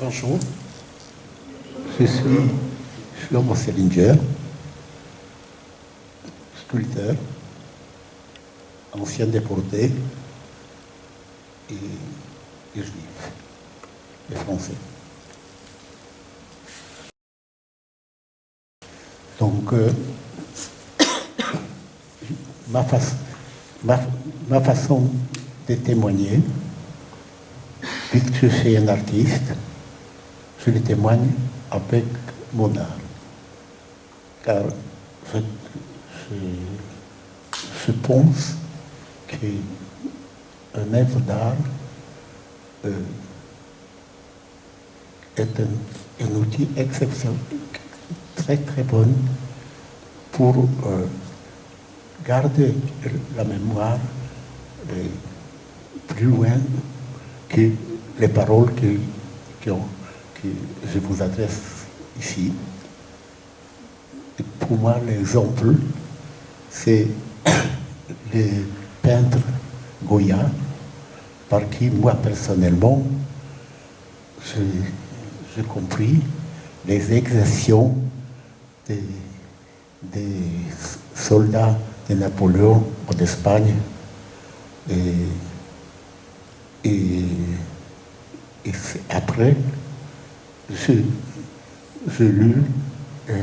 Bonjour, je suis Shlomo Selinger, sculpteur, ancien déporté et juif et français. Donc, ma façon de témoigner, puisque je suis un artiste, je le témoigne avec mon art. Car je pense qu'une œuvre d'art est un outil exceptionnel, très très bon pour garder la mémoire plus loin que les paroles que je vous adresse ici. Et pour moi, l'exemple, c'est le peintre Goya, par qui, moi, personnellement, j'ai compris les exactions des soldats de Napoléon en Espagne. Et après, j'ai lu et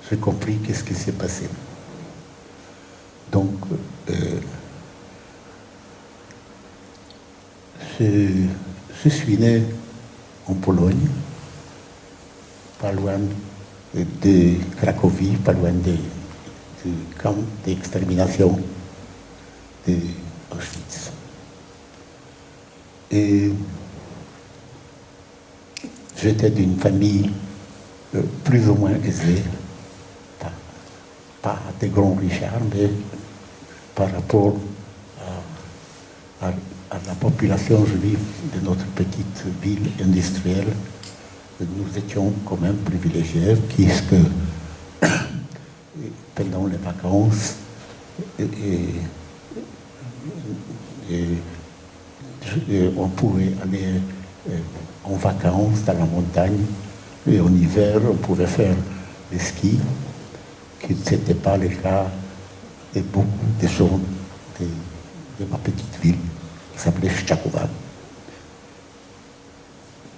j'ai compris qu'est-ce qui s'est passé. Donc, je suis né en Pologne, pas loin de Cracovie, pas loin du camp d'extermination de Auschwitz. Et j'étais d'une famille plus ou moins aisée, pas de grands richards, mais par rapport à la population juive de notre petite ville industrielle, nous étions quand même privilégiés, puisque pendant les vacances, on pouvait aller en vacances dans la montagne, et en hiver, on pouvait faire des skis, qui n'était pas le cas de beaucoup de gens de ma petite ville, qui s'appelait Szczakowa.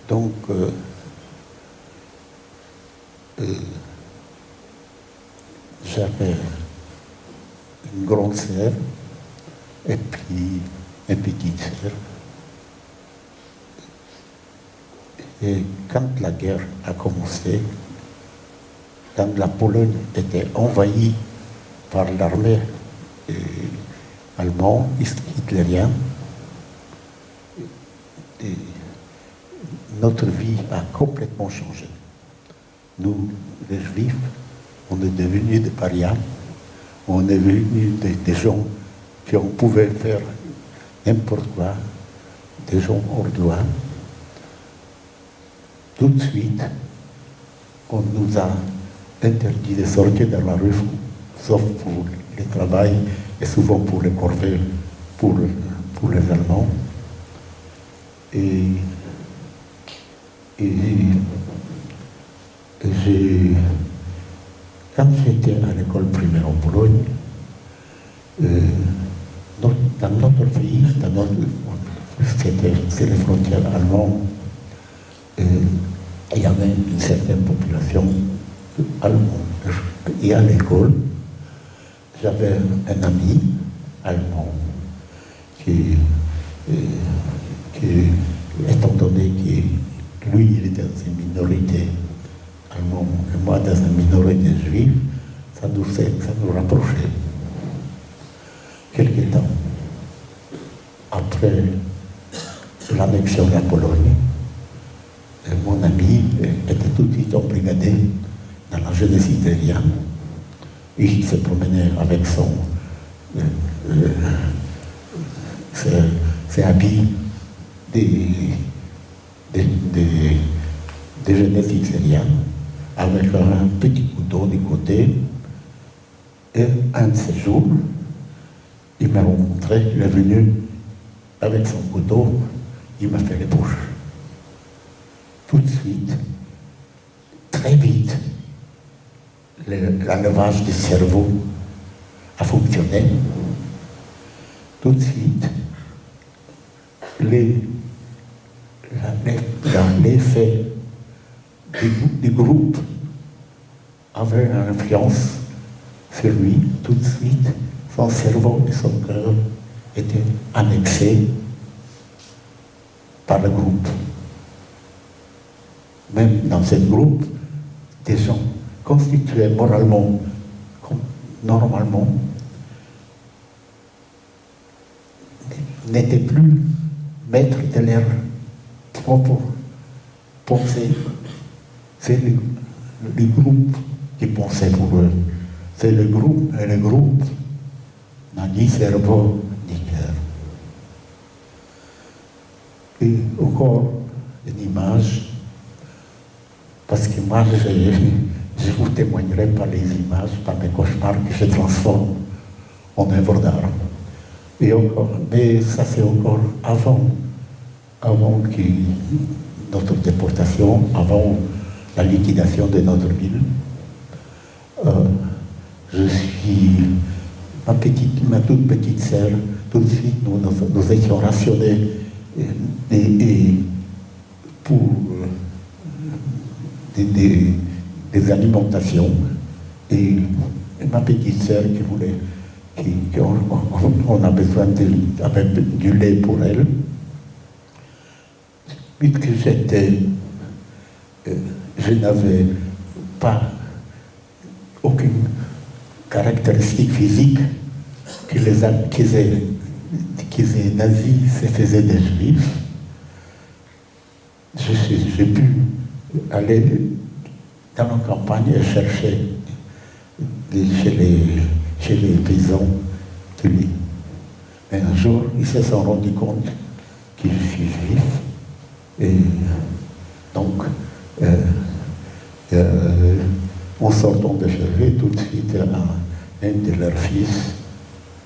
Donc, j'avais une grande sœur et puis une petite sœur. Et quand la guerre a commencé, quand la Pologne était envahie par l'armée allemande, hitlérienne, notre vie a complètement changé. Nous, les Juifs, on est devenus des parias, on est devenus des gens qui on pouvait faire n'importe quoi, des gens hors de loi. Tout de suite, on nous a interdit de sortir dans la rue, sauf pour le travail et souvent pour les corvées, pour les Allemands. Et quand j'étais à l'école primaire en Pologne, dans notre pays, c'est les frontières allemandes, il y avait une certaine population allemande. Et à l'école, j'avais un ami allemand qui étant donné que lui, il était dans une minorité allemande et moi dans une minorité juive, ça nous rapprochait. Quelque temps après l'annexion de la Pologne, mon ami était tout de suite embrigadé dans la jeunesse italienne. Il se promenait avec ses habits de jeunesse italienne, avec un petit couteau de côté. Et un de ces jours, il m'a rencontré, il est venu avec son couteau, il m'a fait les bouches. tout de suite, très vite, le lavage du cerveau a fonctionné. Tout de suite, l'effet du groupe avait une influence sur lui. Tout de suite, son cerveau et son cœur étaient annexés par le groupe. Même dans ce groupe, des gens constitués moralement, normalement, n'étaient plus maîtres de leur propre pensée. C'est le groupe qui pensait pour eux. C'est le groupe, et le groupe n'a ni cerveau ni cœur. Et encore une image, parce que moi, je vous témoignerai par les images, par mes cauchemars que je transforme en œuvre d'art. Et encore, mais ça c'est encore avant notre déportation, avant la liquidation de notre ville. Ma toute petite sœur, tout de suite, nous étions rationnés pour des alimentations. Et ma petite sœur qui voulait, on a besoin du lait pour elle. Puisque je n'avais pas aucune caractéristique physique que les nazis se faisaient des juifs. J'ai pu aller dans la campagne et chercher chez les paysans de l'île. Mais un jour, ils se sont rendus compte que je suis juif. Et donc, en sortant de chercher, tout de suite, un de leurs fils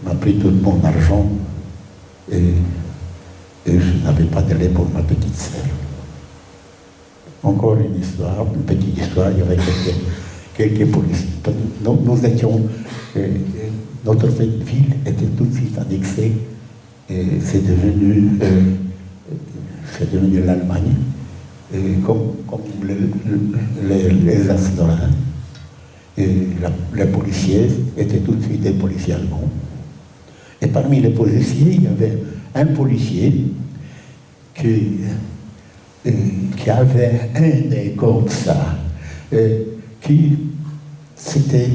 m'a pris tout mon argent et je n'avais pas de lait pour ma petite sœur. Encore une histoire, une petite histoire, il y avait quelques policiers. Nous étions, notre ville était tout de suite annexée et c'est devenu l'Allemagne, comme les Alsaciens. Et les policiers étaient tout de suite des policiers allemands. Et parmi les policiers, il y avait un policier qui avait un nez comme ça, qui sortait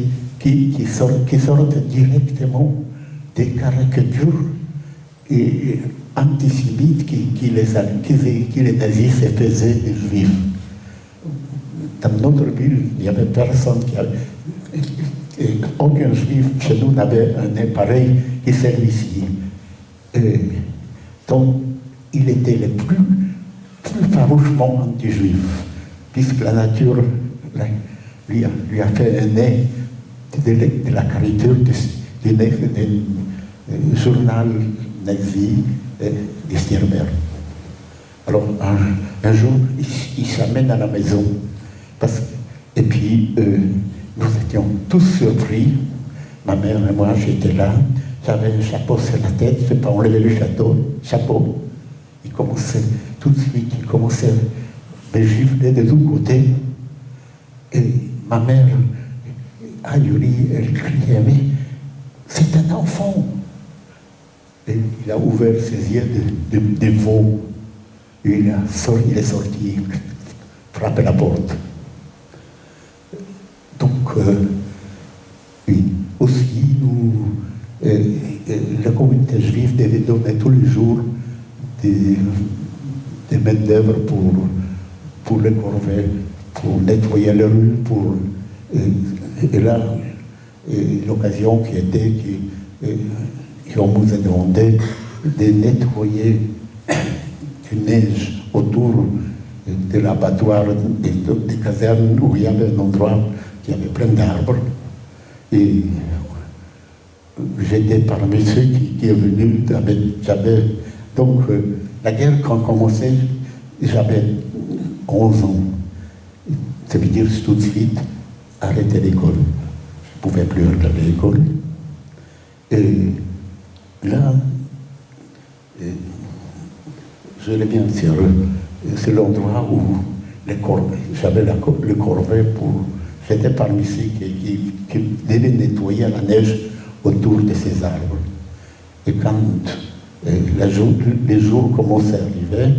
directement des caricatures antisémites qui les nazis se faisaient des juifs. Dans notre ville, il n'y avait personne qui avait. Aucun juif chez nous n'avait un nez pareil que celui-ci. Donc, il était le plus farouchement anti-juif, puisque la nature lui a fait un nez de la caricature du journal nazi de Stierberg. Alors, un jour, il s'amène à la maison, et puis nous étions tous surpris. Ma mère et moi, j'étais là, j'avais un chapeau sur la tête, je n'ai pas enlevé le chapeau. Il commençait, tout de suite, il commençait à me gifler de tous côtés. Et ma mère, ahurie, elle criait, mais c'est un enfant. Et il a ouvert ses yeux de veau. Et il est sorti, frappé la porte. Donc, oui, aussi, la communauté juive devait donner tous les jours des main-d'œuvre pour les corvées, pour nettoyer les rues, et là, l'occasion qui était qu'on nous a demandé de nettoyer du neige autour de l'abattoir des casernes où il y avait un endroit qui avait plein d'arbres. Et j'étais parmi ceux qui est venu. Donc, la guerre, quand commençait, 11 ans. Ça veut dire tout de suite arrêter l'école. Je ne pouvais plus aller à l'école. Et là, je l'ai bien sûr, c'est l'endroit où j'avais le corvée pour... J'étais parmi ceux qui devaient nettoyer la neige autour de ces arbres. Et quand les jours commençaient à arriver,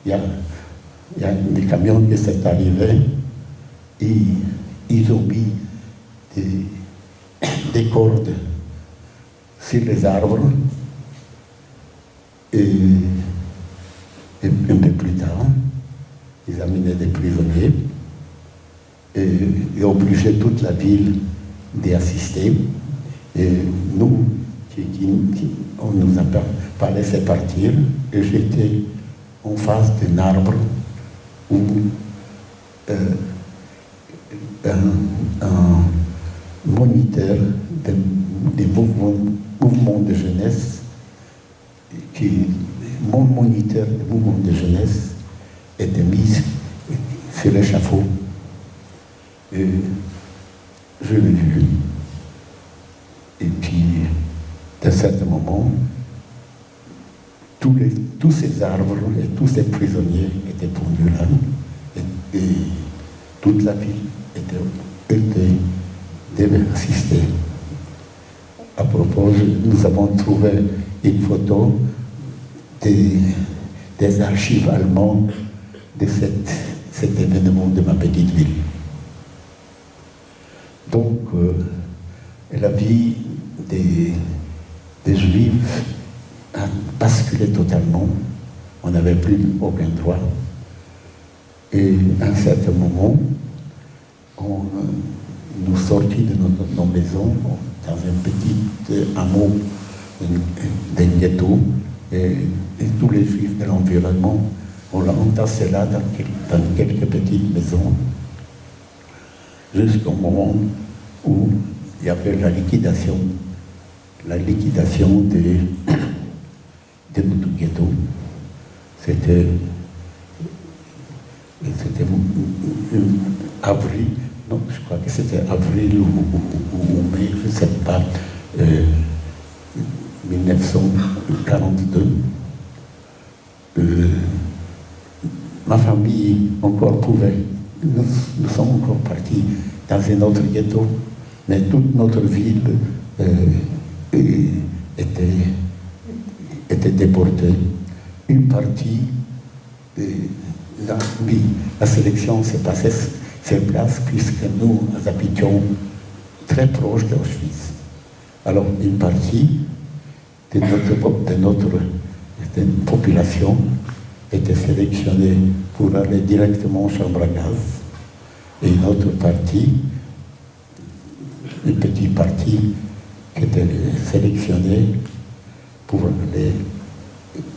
il y a des camions qui sont arrivés et ils ont mis des cordes sur les arbres et un peu plus tard, ils amenaient des prisonniers et obligeaient toute la ville d'y assister. Et nous, on nous a pas laissé partir, et j'étais en face d'un arbre où un moniteur des mouvements de jeunesse, mon moniteur des mouvements de jeunesse était mis sur l'échafaud. Et je l'ai vu. Et puis, à un certain moment, tous ces arbres et tous ces prisonniers étaient pondus là. Et toute la ville devait assister. À propos, nous avons trouvé une photo des archives allemandes de cet événement de ma petite ville. Donc, la vie des Juifs a basculé totalement. On n'avait plus aucun droit. Et à un certain moment, on nous sortit de nos maisons dans un petit hameau d'un ghetto, et tous les Juifs de l'environnement, on l'a entassé là dans quelques petites maisons, jusqu'au moment où il y avait la liquidation de notre ghetto. C'était avril, non, je crois que c'était avril ou mai, je ne sais pas, 1942. Ma famille encore pouvait, nous sommes encore partis dans un autre ghetto, mais toute notre ville était déportée. Une partie, la sélection s'est passée sur place, puisque nous habitions très proche d'Auschwitz. Alors, une partie de notre population était sélectionnée pour aller directement en chambre à gaz, et une autre partie, une petite partie, qui était sélectionnée pour aller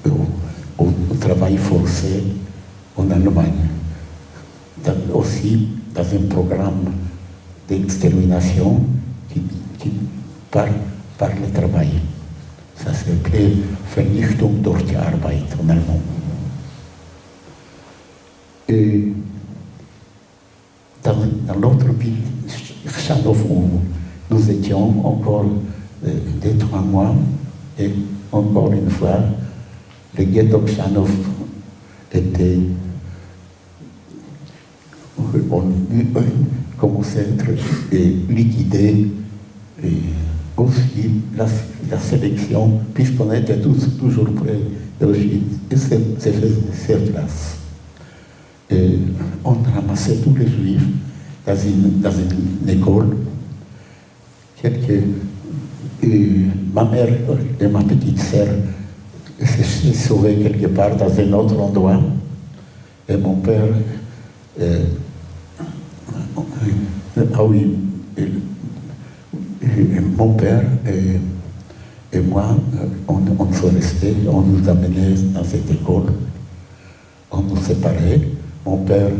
au travail forcé en Allemagne, aussi dans un programme d'extermination qui par le travail. Ça s'appelait Vernichtung durch die Arbeit en allemand. Et dans l'autre ville, Chanoff, où nous étions encore 2-3 mois, et encore une fois, le ghetto de Chanoff était commençait à être liquidé, et aussi la sélection, puisqu'on était toujours près d'Auschwitz, s'est fait sur place. Et on ramassait tous les Juifs dans une école. Ma mère et ma petite sœur se sauvaient quelque part dans un autre endroit. Et mon père, mon père et moi, on se restait, on nous amenait dans cette école, on nous séparait. Mon père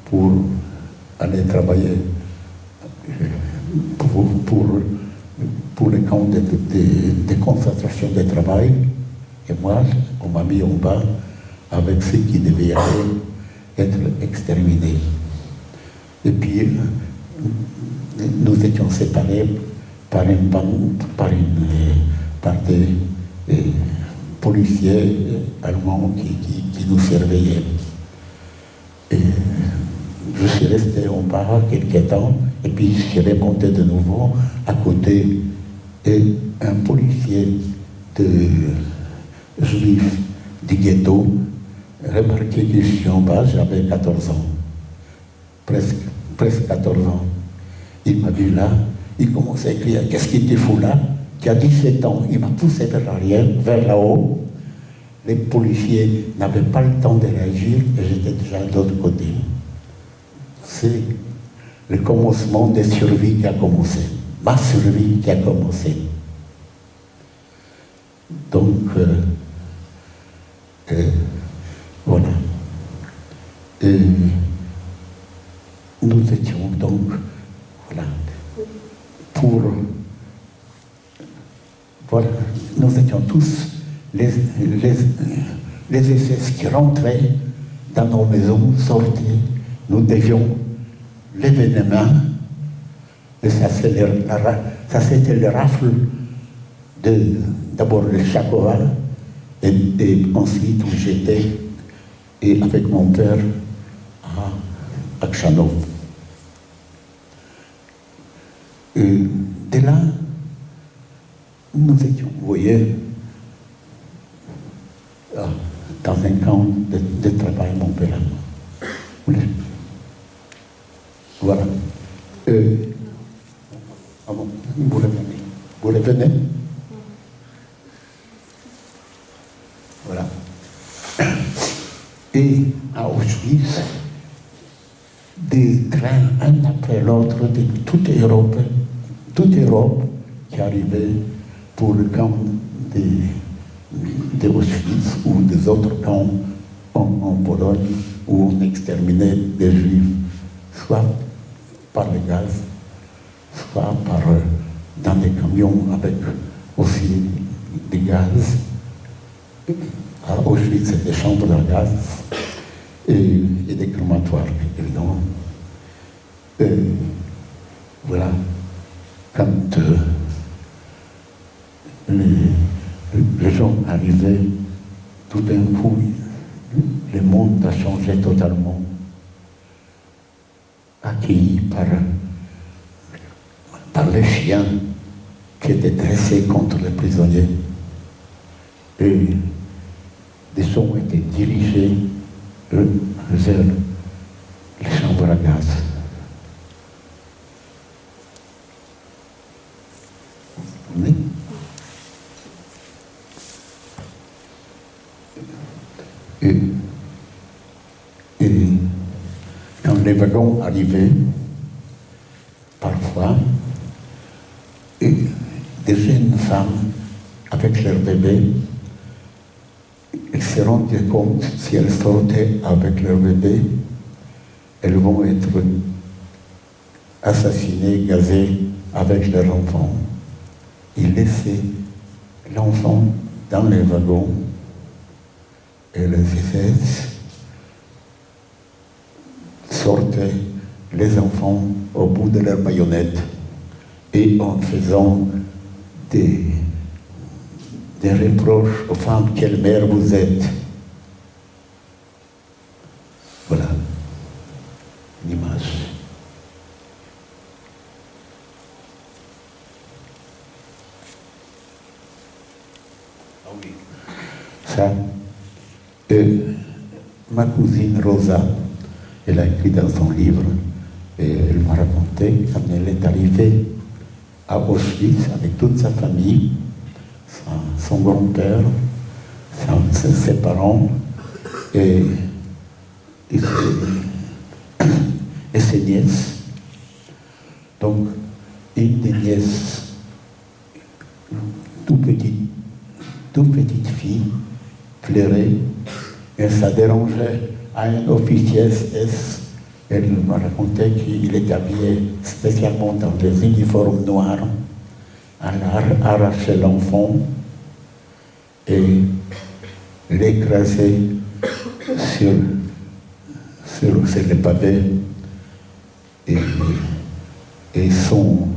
pour aller travailler pour les camps de concentration de travail, et moi, on m'a mis en bas avec ceux qui devaient aller être exterminés. Et puis, nous étions séparés par une bande, par des policiers allemands qui nous surveillaient. Et je suis resté en bas quelques temps, et puis je suis remonté de nouveau à côté, et un policier juif du ghetto remarqué que je suis en bas, j'avais 14 ans, presque 14 ans. Il m'a vu là, il commençait à écrire, qu'est-ce qu'il te fout là? Tu as 17 ans, il m'a poussé vers l'arrière, vers là-haut. Les policiers n'avaient pas le temps de réagir et j'étais déjà de l'autre côté. C'est le commencement des survies qui a commencé, ma survie qui a commencé. Donc, voilà. Et nous étions donc, voilà, voilà, nous étions tous les SS qui rentraient dans nos maisons, sortaient, nous devions lever les mains, et ça c'était le rafle d'abord le Chakova, et ensuite où j'étais, et avec mon père à Kchanov. Et dès là, nous étions, vous voyez, dans un camp de travail, mon père. Voilà. Bon, vous revenez. Vous revenez? Voilà. Et à Auschwitz, des trains, un après l'autre, de toute Europe qui arrivaient pour le camp de Auschwitz ou des autres camps en Pologne où on exterminait des Juifs, soit par le gaz, soit dans des camions avec aussi des gaz. À Auschwitz, c'est des chambres à gaz et des crématoires, évidemment. Voilà, quand les gens arrivaient, tout d'un coup, le monde a changé totalement, accueilli par les chiens qui étaient dressés contre les prisonniers. Et des sons étaient dirigés vers les chambres à gaz. Oui. Et quand les wagons arrivaient, parfois, et des jeunes femmes avec leurs bébés, elles se rendaient compte, si elles sortaient avec leur bébé, elles vont être assassinées, gazées avec leur enfant. Ils laissaient l'enfant dans les wagons et les SS sortaient les enfants au bout de leurs baïonnettes et en faisant des reproches aux femmes, quelle mère vous êtes. Voilà l'image. Ah oui. Ça, ma cousine Rosa, elle a écrit dans son livre, et elle m'a raconté quand elle est arrivée à Auschwitz avec toute sa famille, son grand-père, ses parents et ses nièces. Donc, une des nièces, toute petite fille, pleurait, et ça dérangeait à un officier SS. Elle m'a raconté qu'il était habillé spécialement dans des uniformes noirs. Elle a arraché l'enfant et l'écrasé sur les pavés. Et son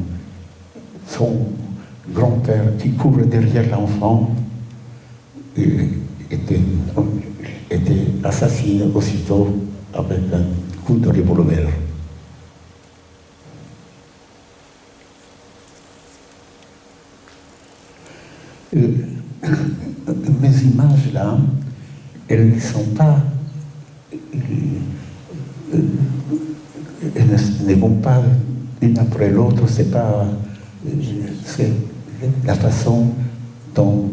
grand-père qui court derrière l'enfant était assassiné aussitôt avec un coup de revolver. Mes images là, elles ne sont pas, elles ne vont pas l'une après l'autre, c'est la façon dont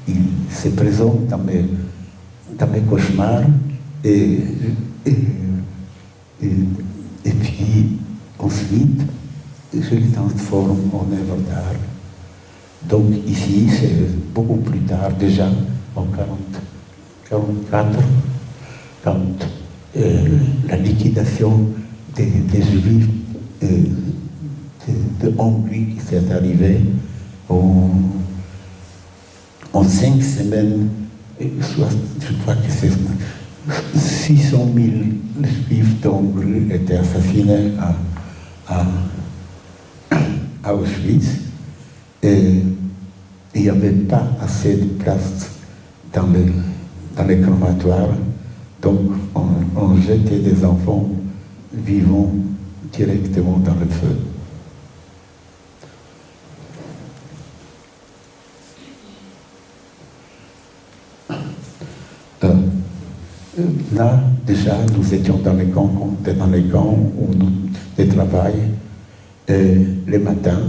il se présente dans mes cauchemars et puis ensuite je les transforme en œuvre d'art. Donc ici, c'est beaucoup plus tard, déjà en 1944, quand la liquidation des Juifs de Hongrie qui s'est arrivée en 5 semaines, je crois que c'est 600 000 Juifs d'Hongrie étaient assassinés à Auschwitz. Et il n'y avait pas assez de place dans les crématoires, donc on jetait des enfants vivants directement dans le feu. Là, déjà, nous étions dans les camps où nous travaillions les matins.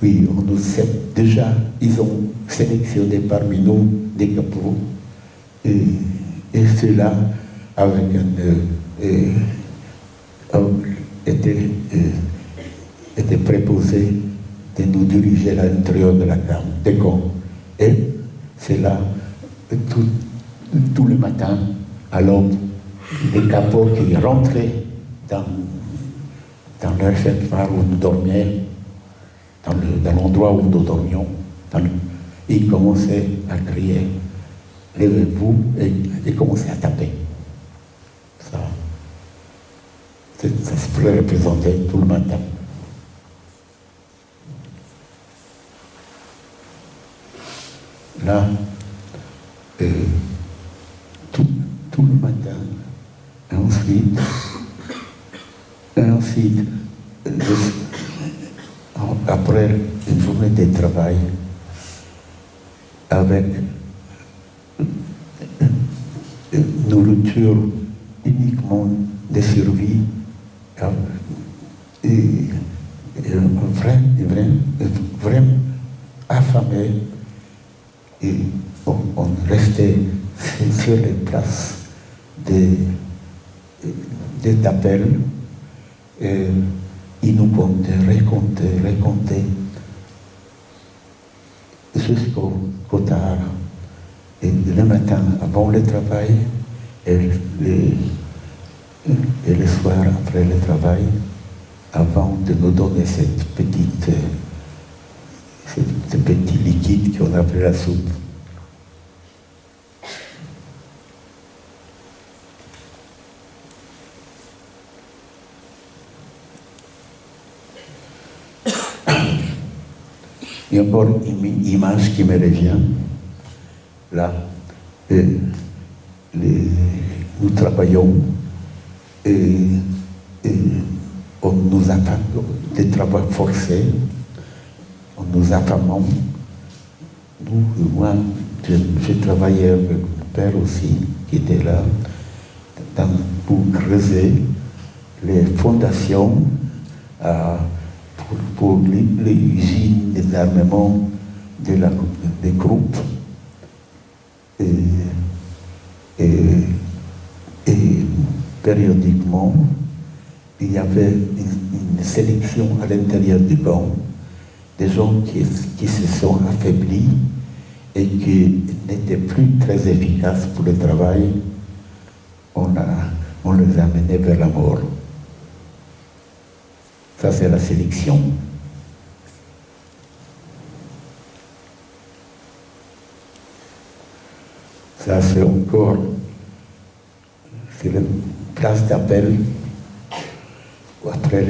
Oui, ils ont sélectionné parmi nous des capots, et ceux-là étaient préposés de nous diriger à l'intérieur de la cave, des camps. Et c'est là, tout le matin, à l'aube, les capots qui rentraient dans le réfectoire où nous dormions, dans l'endroit où nous dormions, ils commençaient à crier « Levez-vous » et commençaient à taper. Ça se pourrait représenter tout le matin. Là, tout le matin, ensuite, après une journée de travail, avec nourriture uniquement de survie, vraiment affamé, et on restait sur les places des appels, et ils nous racontaient jusqu'au tard. Et le matin, avant le travail, et le soir, après le travail, avant de nous donner ce petit liquide qu'on appelait la soupe. Il y a encore une image qui me revient. Là, nous travaillons et on nous attend des travaux forcés, on nous attend. Moi, j'ai travaillé avec mon père aussi, qui était là, pour creuser les fondations pour l'usine des armements des groupes. Et périodiquement, il y avait une sélection à l'intérieur du camp, des gens qui se sont affaiblis et qui n'étaient plus très efficaces pour le travail. On les a amenés vers la mort. Ça, c'est la sélection. Ça, c'est encore, c'est la place d'appel après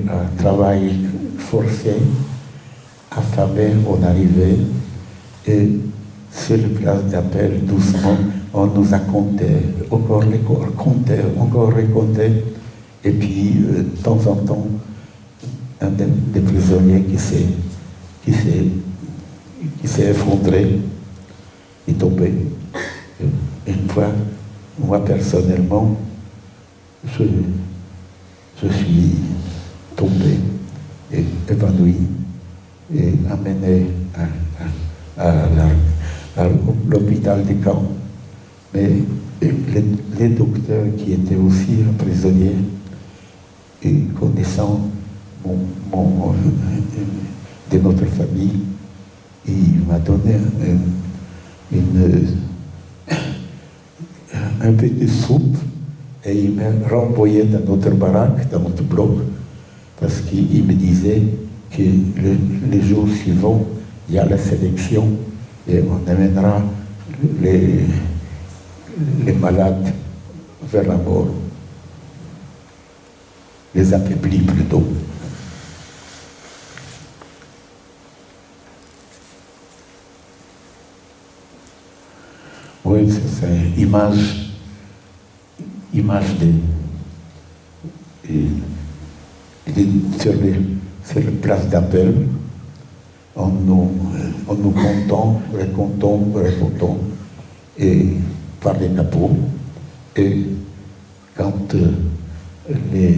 un travail forcé, affamé, on arrivait et sur la place d'appel, doucement, on nous a compté, encore raconté, et puis de temps en temps, un des prisonniers qui s'est effondré, est tombé. Une fois, moi personnellement, je suis tombé et évanoui et amené à l'hôpital du camp. Mais les docteurs qui étaient aussi prisonniers et connaissant de notre famille, il m'a donné un peu de soupe et il m'a renvoyé dans notre baraque, dans notre bloc, parce qu'il me disait que les jours suivants, il y a la sélection et on amènera les malades vers la mort, les affaiblis plutôt. Oui, c'est une image sur la place d'appel, on nous racontons, et par les capots, et quand les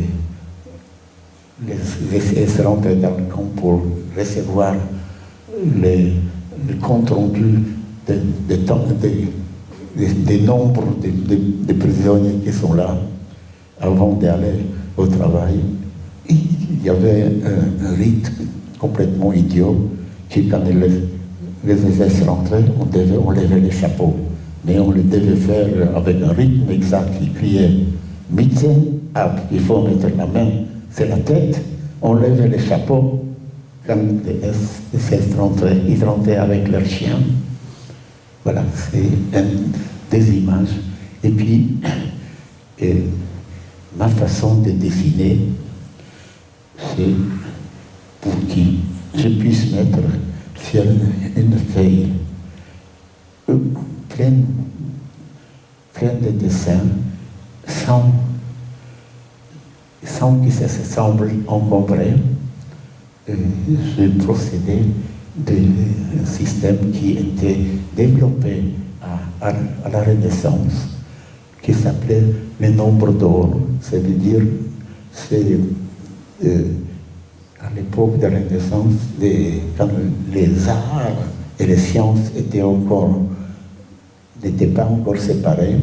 SS rentraient dans le camp pour recevoir le compte rendu des nombres de prisonniers qui sont là avant d'aller au travail. Il y avait un rite complètement idiot qui, quand les SS rentraient, on devait enlever les chapeaux. Mais on le devait faire avec un rythme exact. Il criait « Médecin, il faut mettre la main sur la tête, on levait les chapeaux. » Quand les SS rentraient, ils rentraient avec leurs chiens. Voilà, c'est des images. Et puis, ma façon de dessiner, c'est pour que je puisse mettre sur une feuille pleine de dessins sans que ça se semble encombré. J'ai procédé d'un système qui était développé à la Renaissance, qui s'appelait le nombre d'or. Ça veut dire, c'est à l'époque de la Renaissance, quand les arts et les sciences n'étaient pas encore séparés,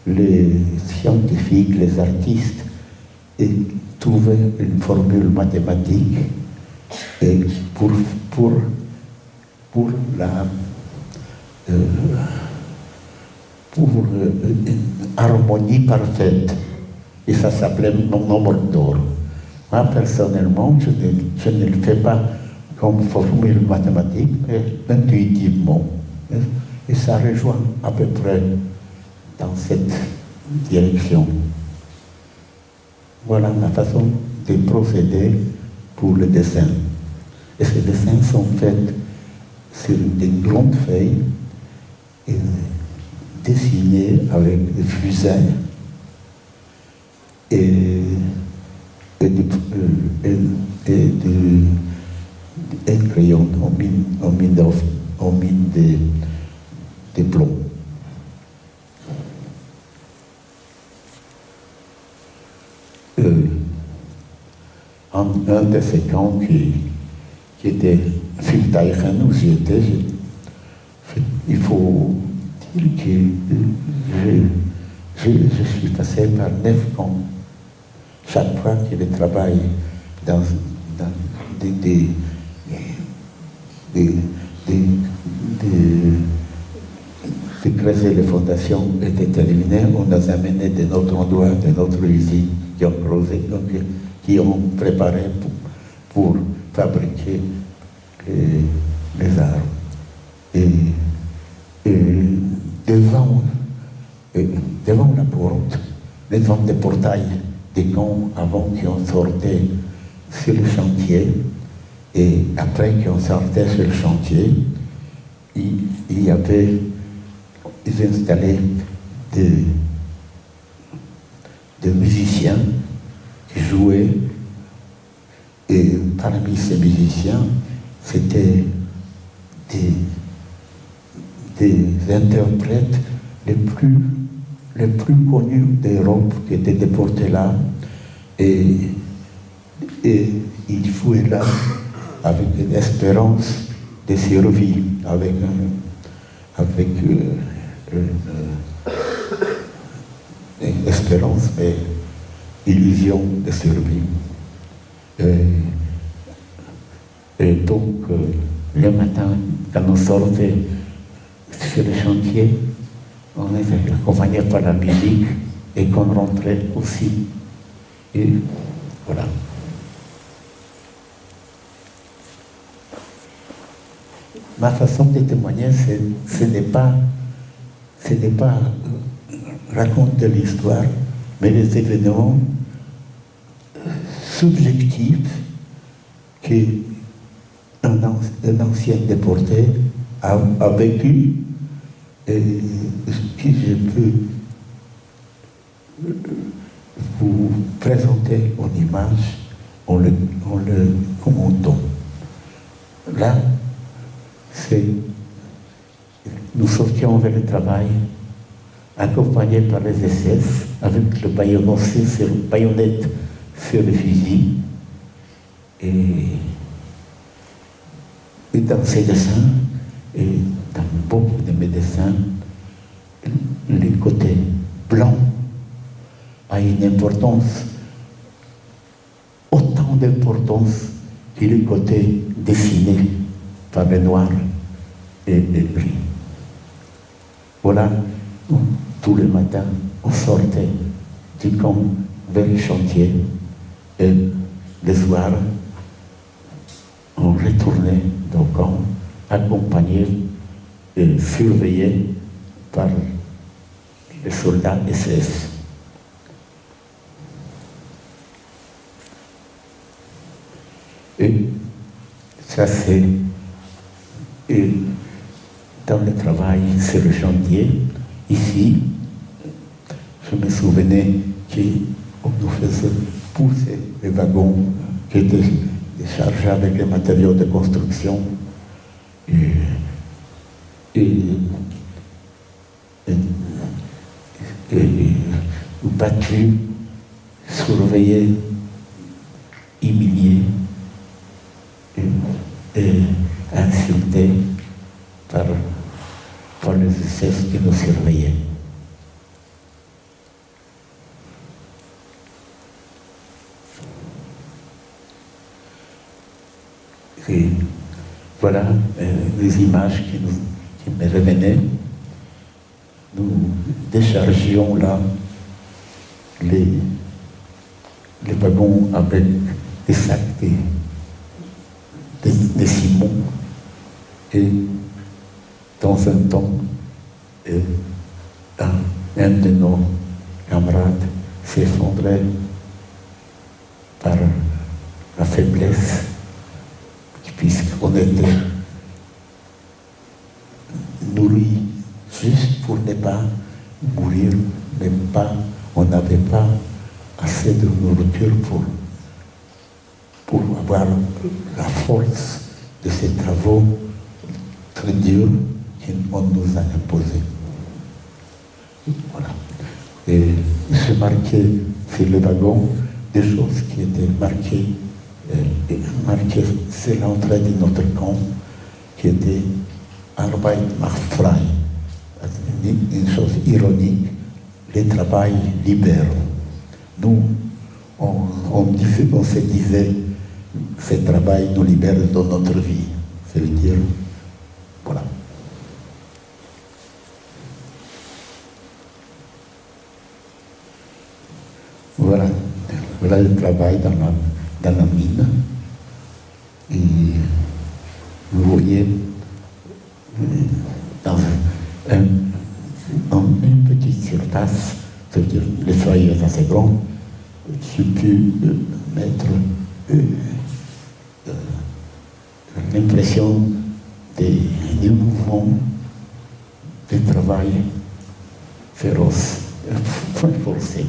les scientifiques, les artistes trouvaient une formule mathématique et pour une harmonie parfaite. Et ça s'appelait mon nombre d'or. Moi, personnellement, je ne le fais pas comme formule mathématique, mais intuitivement. Et ça rejoint à peu près dans cette direction. Voilà ma façon de procéder pour le dessin. Et ces dessins sont faits sur des grandes feuilles et dessinés avec des fusées et crayons en mine de plomb. Un de ces camps qui était Filtaichen, où j'étais, il faut dire que je suis passé par 9 camps. Chaque fois que je travaille dans de creuser les fondations était terminé, on nous a amené de notre endroit, de notre usine, qui ont creusé, donc, qui ont préparé pour fabriquer les arbres. Et devant, devant la porte, devant le portail des camps avant qu'on sortait sur le chantier. Et après qu'on sortait sur le chantier, il y avait, ils installaient des musiciens qui jouaient. Et parmi ces musiciens, c'était des interprètes les plus connus d'Europe qui étaient déportés là. Et ils jouaient là avec une espérance de survie, avec une espérance, mais illusion de survie. Et donc, le matin, quand on sortait sur le chantier, on était accompagné par la musique et qu'on rentrait aussi. Et voilà. Ma façon de témoigner, ce n'est pas raconter l'histoire, mais les événements subjectifs qu'un ancien déporté a vécu et que je peux vous présenter en image en le commentant. Là, nous sortions vers le travail, accompagnés par les SS, avec le baïonnette sur le fusil. Et dans ces dessins, et dans beaucoup de mes dessins, le côté blanc a une importance, autant d'importance que le côté dessiné par le noir et le gris. Voilà, tous les matins, on sortait du camp vers le chantier et le soir, on retournait dans le camp, accompagné et surveillé par les soldats SS. Et ça, c'est dans le travail sur le chantier. Ici, je me souvenais qu'on nous faisait pousser les wagons qui étaient chargés avec les matériaux de construction. Et battus, surveillés, humiliés et insultés par les SS qui nous surveillaient. Et voilà les images qui me revenaient. Nous déchargions là les wagons avec des sacs de ciment. Et dans un temps, un de nos camarades s'effondrait par la faiblesse, puisqu'on était nourris juste pour ne pas mourir, même pas, on n'avait pas assez de nourriture pour avoir la force de ces travaux très durs qu'on nous a imposés. Voilà. Et je marquais sur le wagon des choses qui étaient marquées. C'est l'entrée de notre camp qui était Arbeit macht frei. Une chose ironique, le travail libère. Nous, on se disait, ce travail nous libère dans notre vie. Ça veut dire, voilà. Voilà le travail dans la mine. Et vous voyez, dans terrasse, c'est-à-dire le foyer est assez grand, j'ai pu mettre l'impression des mouvements de travail féroce, forcé.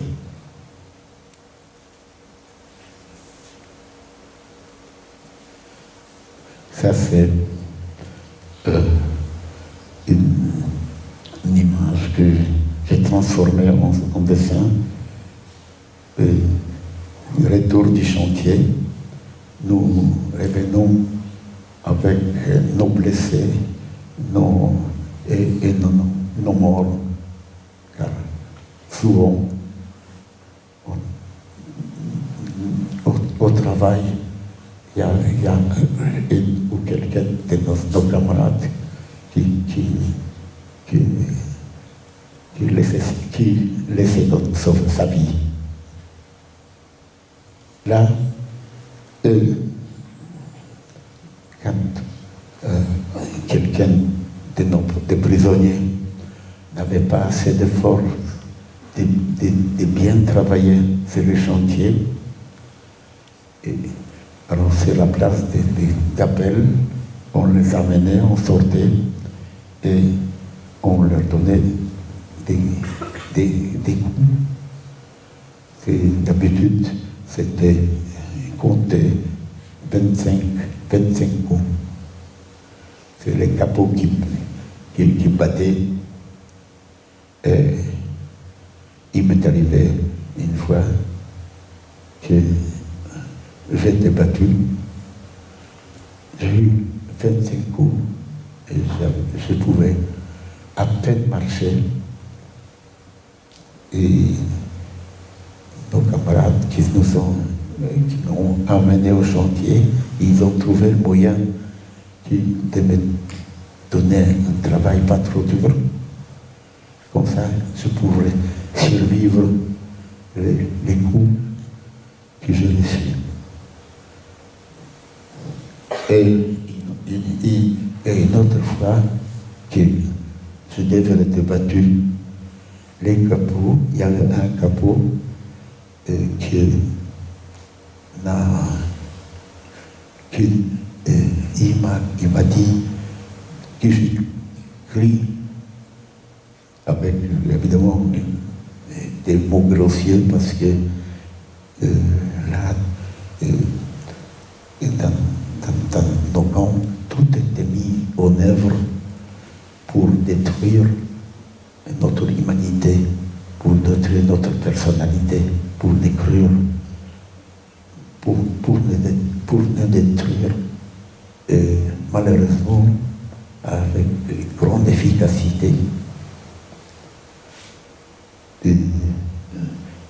Ça, c'est une image que j'ai transformée en dessin. Le retour du chantier, nous revenons avec nos blessés et nos morts, car souvent, au travail, il y a ou quelqu'un de nos camarades qui laissait sauver sa vie. Là, quand quelqu'un des prisonniers n'avait pas assez de force de bien travailler sur le chantier, alors sur la place d'appel, on les amenait, on sortait et on leur donnait des coups. D'habitude, c'était compter 25 coups. C'est les capots qui battaient. Et il m'est arrivé une fois que j'étais battu. J'ai eu 25 coups et je pouvais à peine marcher. Et nos camarades qui m'ont amené au chantier, ils ont trouvé le moyen de me donner un travail pas trop dur. Comme ça, je pourrais survivre les coups que j'ai reçus. Et une autre fois que je devais être battu, les capots, il y avait un capot il m'a dit que j'ai crié avec évidemment des mots grossiers parce que là, dans nos camps, tout était mis en œuvre pour détruire notre humanité, pour détruire notre personnalité, pour détruire, pour nous détruire, et malheureusement, avec grande efficacité. Et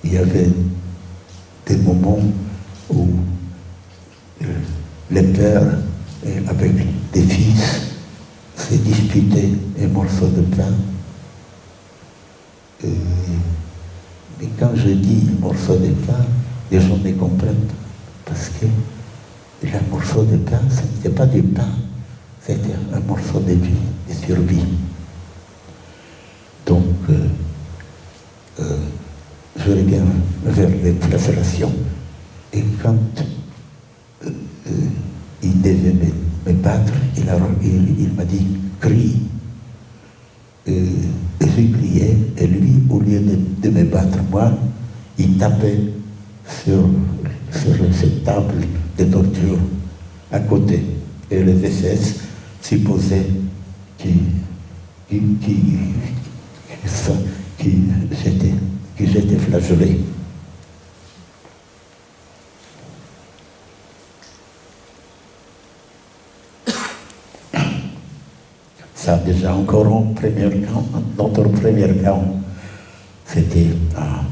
il y avait des moments où les pères, avec des fils, se disputaient un morceau de pain. Mais quand je dis morceau de pain, les gens ne comprennent pas. Parce que le morceau de pain, ce n'était pas du pain, c'était un morceau de vie, de survie. Donc, je reviens vers les flagellations. Et quand il devait me battre, il m'a dit « crie ». Et j'ai crié, et lui, au lieu de me battre moi, il tapait sur cette table de torture à côté. Et les SS supposaient que j'étais flagellé. Ça, déjà, encore notre premier camp, c'était à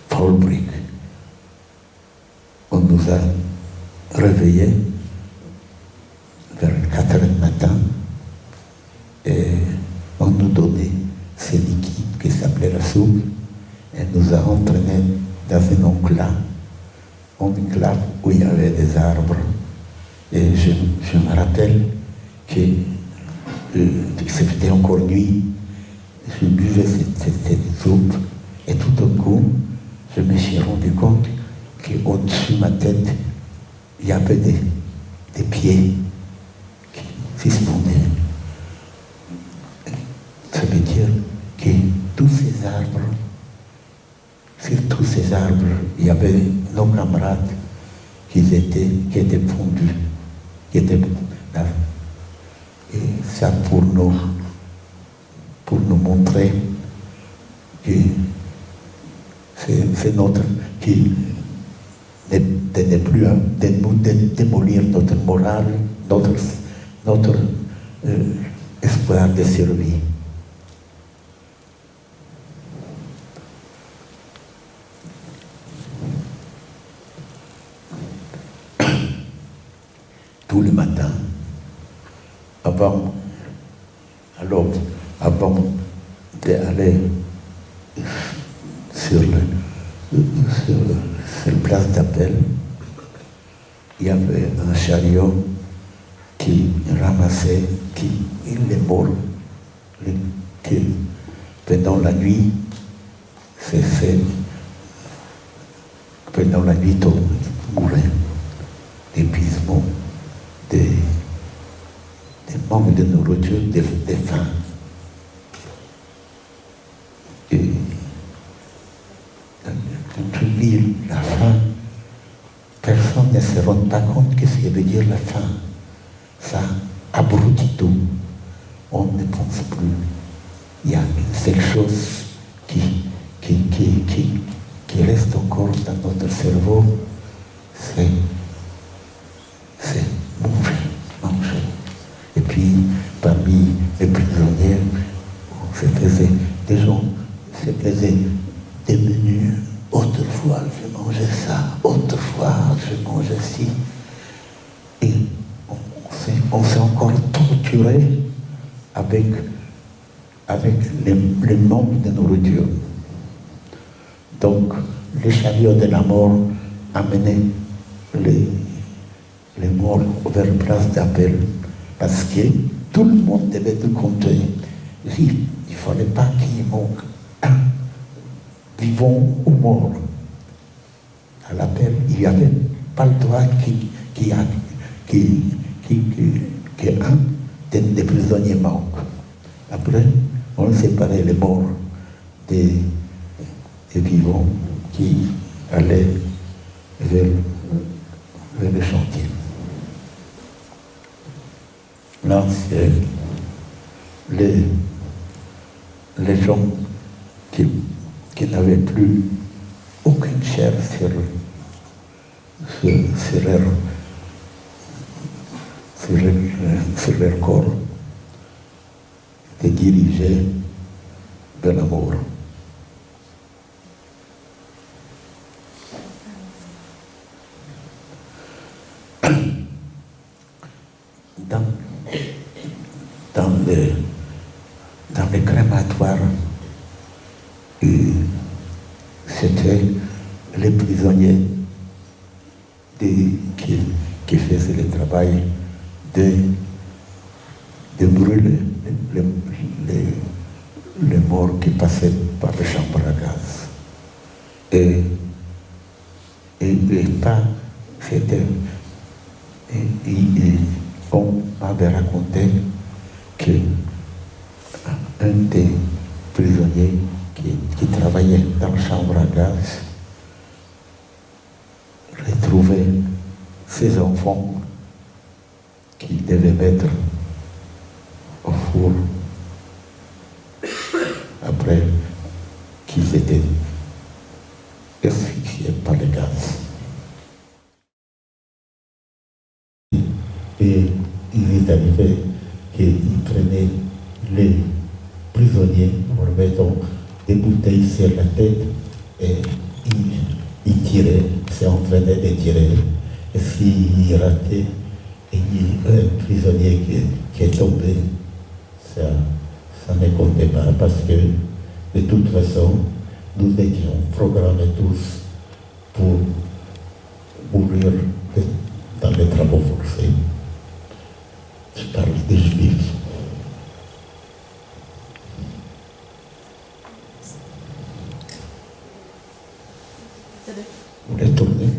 Fallbrig. On nous a réveillés vers 4 heures du matin et on nous donnait ce liquide qui s'appelait la soupe et nous a entraînés dans un enclave où il y avait des arbres. Et je me rappelle que c'était encore nuit, je buvais cette soupe, et tout d'un coup, je me suis rendu compte qu'au-dessus de ma tête, il y avait des pieds qui suspendaient. Ça veut dire que tous ces arbres, sur tous ces arbres, il y avait nos camarades qui étaient fondus, qui étaient là. Et ça pour nous montrer que c'est notre, qui n'est plus de démolir notre morale, notre espoir de survie. Tout le matin, avant d'aller sur la place d'appel, il y avait un chariot qui ramassait les morts qui, pendant la nuit, pendant la nuit, mouraient d'épuisement, des manques de nourriture, des faim. Et quand tu lis la faim, personne ne se rend pas compte de ce que veut dire la faim. Ça abrutit tout. On ne pense plus. Il y a une seule chose qui reste encore dans notre cerveau, c'est manger. Et puis, parmi les prisonniers, des gens se faisaient des menus. Autrefois, je mangeais ça. Autrefois, je mangeais ci. Et on s'est encore torturé avec le manque de nourriture. Donc, le chariot de la mort amenait les morts vers la place d'appel parce que tout le monde devait te compter. Il ne fallait pas qu'il manque un vivant ou mort. À l'appel, il n'y avait pas le droit qu'un des prisonniers manque. Après, on séparait les morts des vivants qui allaient vers le chantier. Là, c'est les gens qui n'avaient plus aucune chair sur leur corps, étaient dirigés vers la mort. Dans les crématoires, c'était les prisonniers qui faisaient le travail de brûler les morts qui passaient par les chambres à gaz. Et pas, c'était... on m'avait raconté qu'un des prisonniers qui travaillait dans la chambre à gaz retrouvait ses enfants qu'il devait mettre au four après qu'ils étaient asphyxiés par le gaz. Et il est arrivé qu'il prenait les prisonniers en leur mettant des bouteilles sur la tête et il tirait, s'entraînait de tirer. Et s'il ratait, il y a un prisonnier qui est tombé, ça ne comptait pas parce que de toute façon, nous étions programmés tous pour mourir dans les travaux forcés. Je parle des Juifs. Vous les tournez.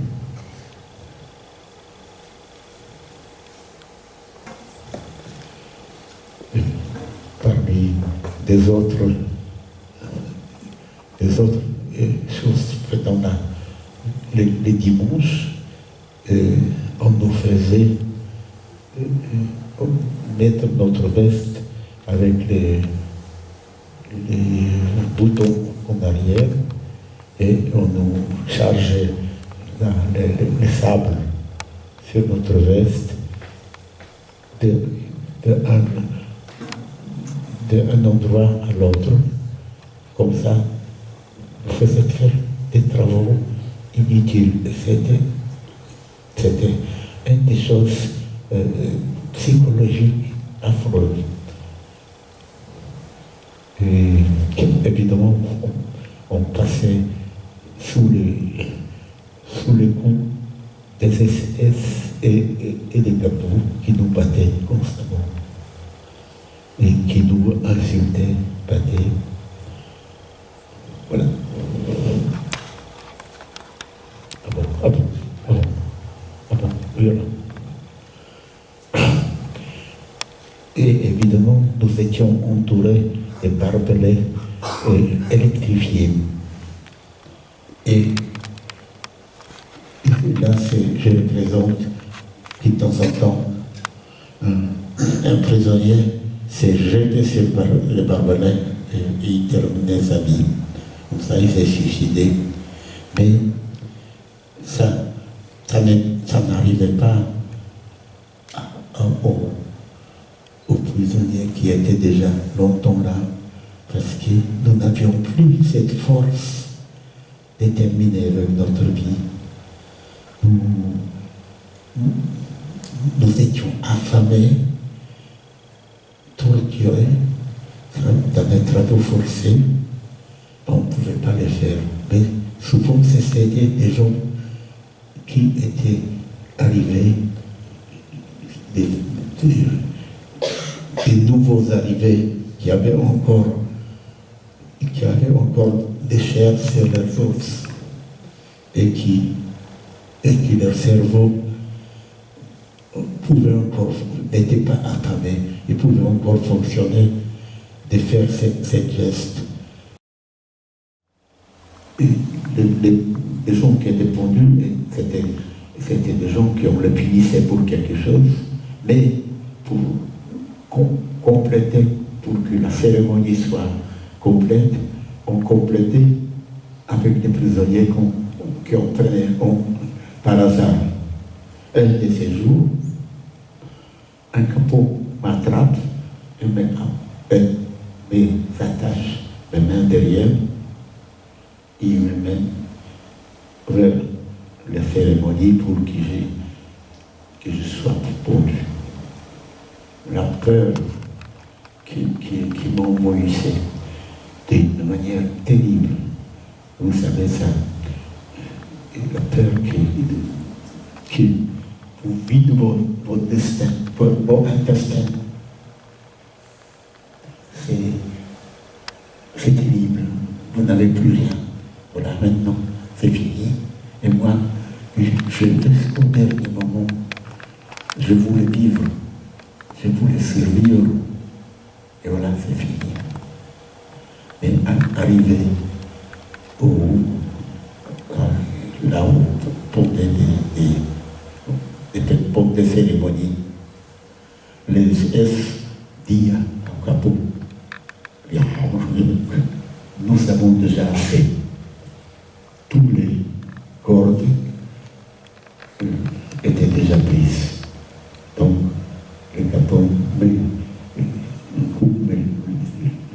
Parmi des autres choses faites les dimanches, on nous faisait mettre notre veste avec les boutons en arrière et on nous chargeait les sables sur notre veste d'un endroit à l'autre. Comme ça, on faisait faire des travaux inutiles. C'était une des choses psychologiques affreuses. Et évidemment, on passait sous les coups des SS et des capous qui nous battaient constamment et qui nous insultaient, battaient. Voilà. Ah bon, oui, et évidemment, nous étions entourés de barbelés électrifiés. Et là, je représente que de temps en temps, un prisonnier s'est jeté sur le barbelé et il terminait sa vie. Comme ça, il s'est suicidé. Mais ça n'arrivait pas aux prisonniers qui étaient déjà longtemps là, parce que nous n'avions plus cette force déterminée avec notre vie. Nous étions affamés, torturés, dans des travaux forcés. On ne pouvait pas les faire. Mais souvent, c'était des gens qui étaient arrivés, des nouveaux arrivés qui avaient encore des chairs sur leurs os et qui leur cerveau n'était pas affamé, ils pouvaient encore fonctionner, de faire ces gestes. Et les gens qui étaient pendus, c'était des gens qui on les punissait pour quelque chose, mais pour compléter, pour que la cérémonie soit complète, on complétait avec des prisonniers qu'on prenait par hasard. Un de ces jours, un capot m'attrape et m'attache mes mains derrière et il me mène vers la cérémonie pour que je sois pondu. La peur qui m'envahissait d'une manière terrible. Vous savez ça. Et la peur qui vous vide votre destin, votre intestin. C'est terrible. Vous n'avez plus rien. Voilà, maintenant, c'est fini. Et moi, jusqu'au dernier moment, je voulais vivre. Je voulais survivre. Et voilà, c'est fini. Mais arrivé là où tombaient des pommes de cérémonie, les S disent au capot, nous avons déjà fait tous les cordes étaient déjà prises. Donc, le capot coupe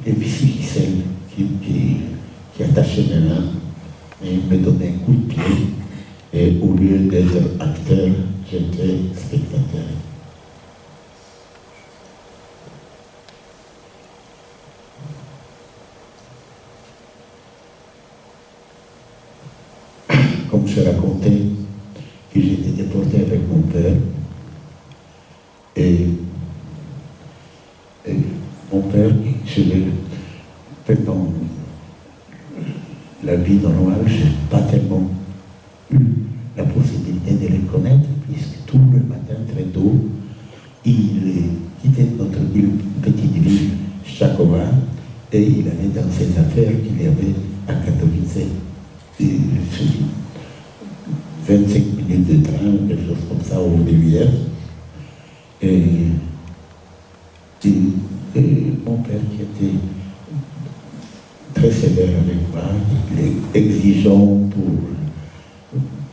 les ficelles qui attachaient mes mains et il me donnait un coup de pied. Et au lieu d'être acteur, j'étais spectateur. Comme je racontais que j'étais déporté avec mon père, et mon père, pendant la vie normale, je n'ai pas tellement eu et il allait dans ses affaires qu'il y avait à Katowice. Et 25 minutes de train, quelque chose comme ça, au début. Et mon père qui était très sévère avec moi, exigeant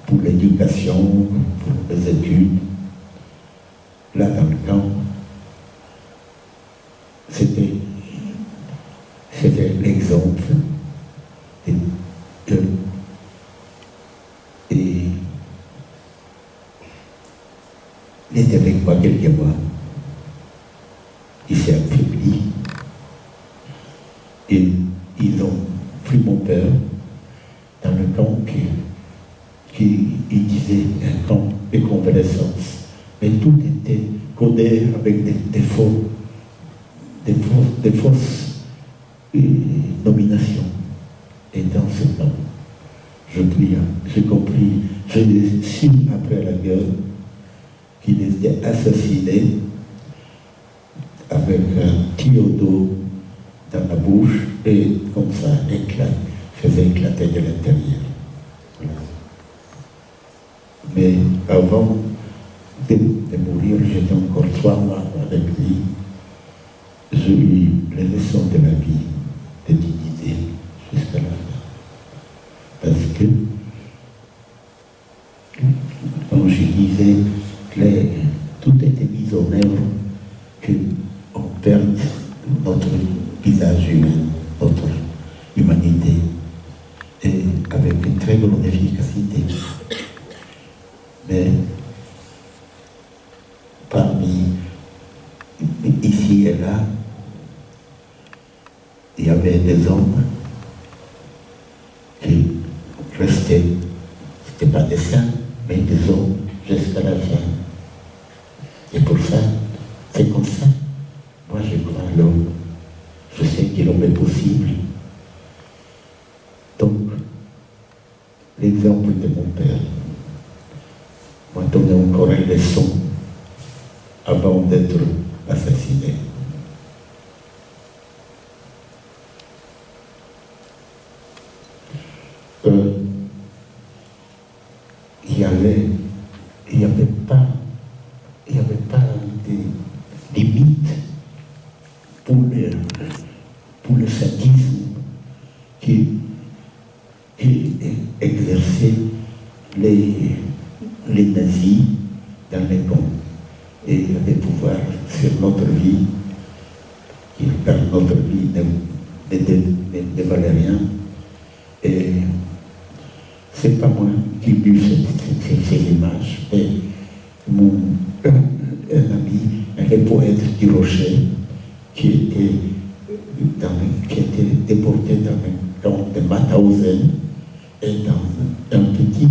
pour l'éducation, pour les études. Là, dans le camp, c'était l'exemple et il était avec moi quelques mois. Il s'est affaibli. Et ils ont pris mon père dans le camp qui disait un camp de convalescence. Mais tout était codé avec des fausses nominations. Et dans ce camp, j'ai compris, j'ai su après la guerre qu'il était assassiné avec un tuyau d'eau dans la bouche et comme ça faisait éclater de l'intérieur. Voilà. Mais avant de mourir, j'étais encore 3 mois avec lui. J'ai eu les leçons de la vie, de dignité jusqu'à la fin. Parce que quand je disais que tout était mis en œuvre, qu'on perde notre visage humain, notre humanité, et avec une très grande efficacité. Mais parmi ici et là, il y avait des hommes qui restaient, ce n'étaient pas des saints, mais des hommes jusqu'à la fin. Et pour ça, c'est comme ça. Moi, je crois à l'homme. Je sais que l'homme est possible. Donc, l'exemple de mon père m'a donné encore une leçon avant d'être assassiné. Il n'y avait pas de limite pour le sadisme qui exerçaient les nazis dans les camps. Et il y avait pouvoir sur notre vie, car notre vie ne valait rien. Et c'est pas moi qui ai vu ces images, mais un ami, un poète du Rocher, qui était déporté dans un camp de Mauthausen et dans un petit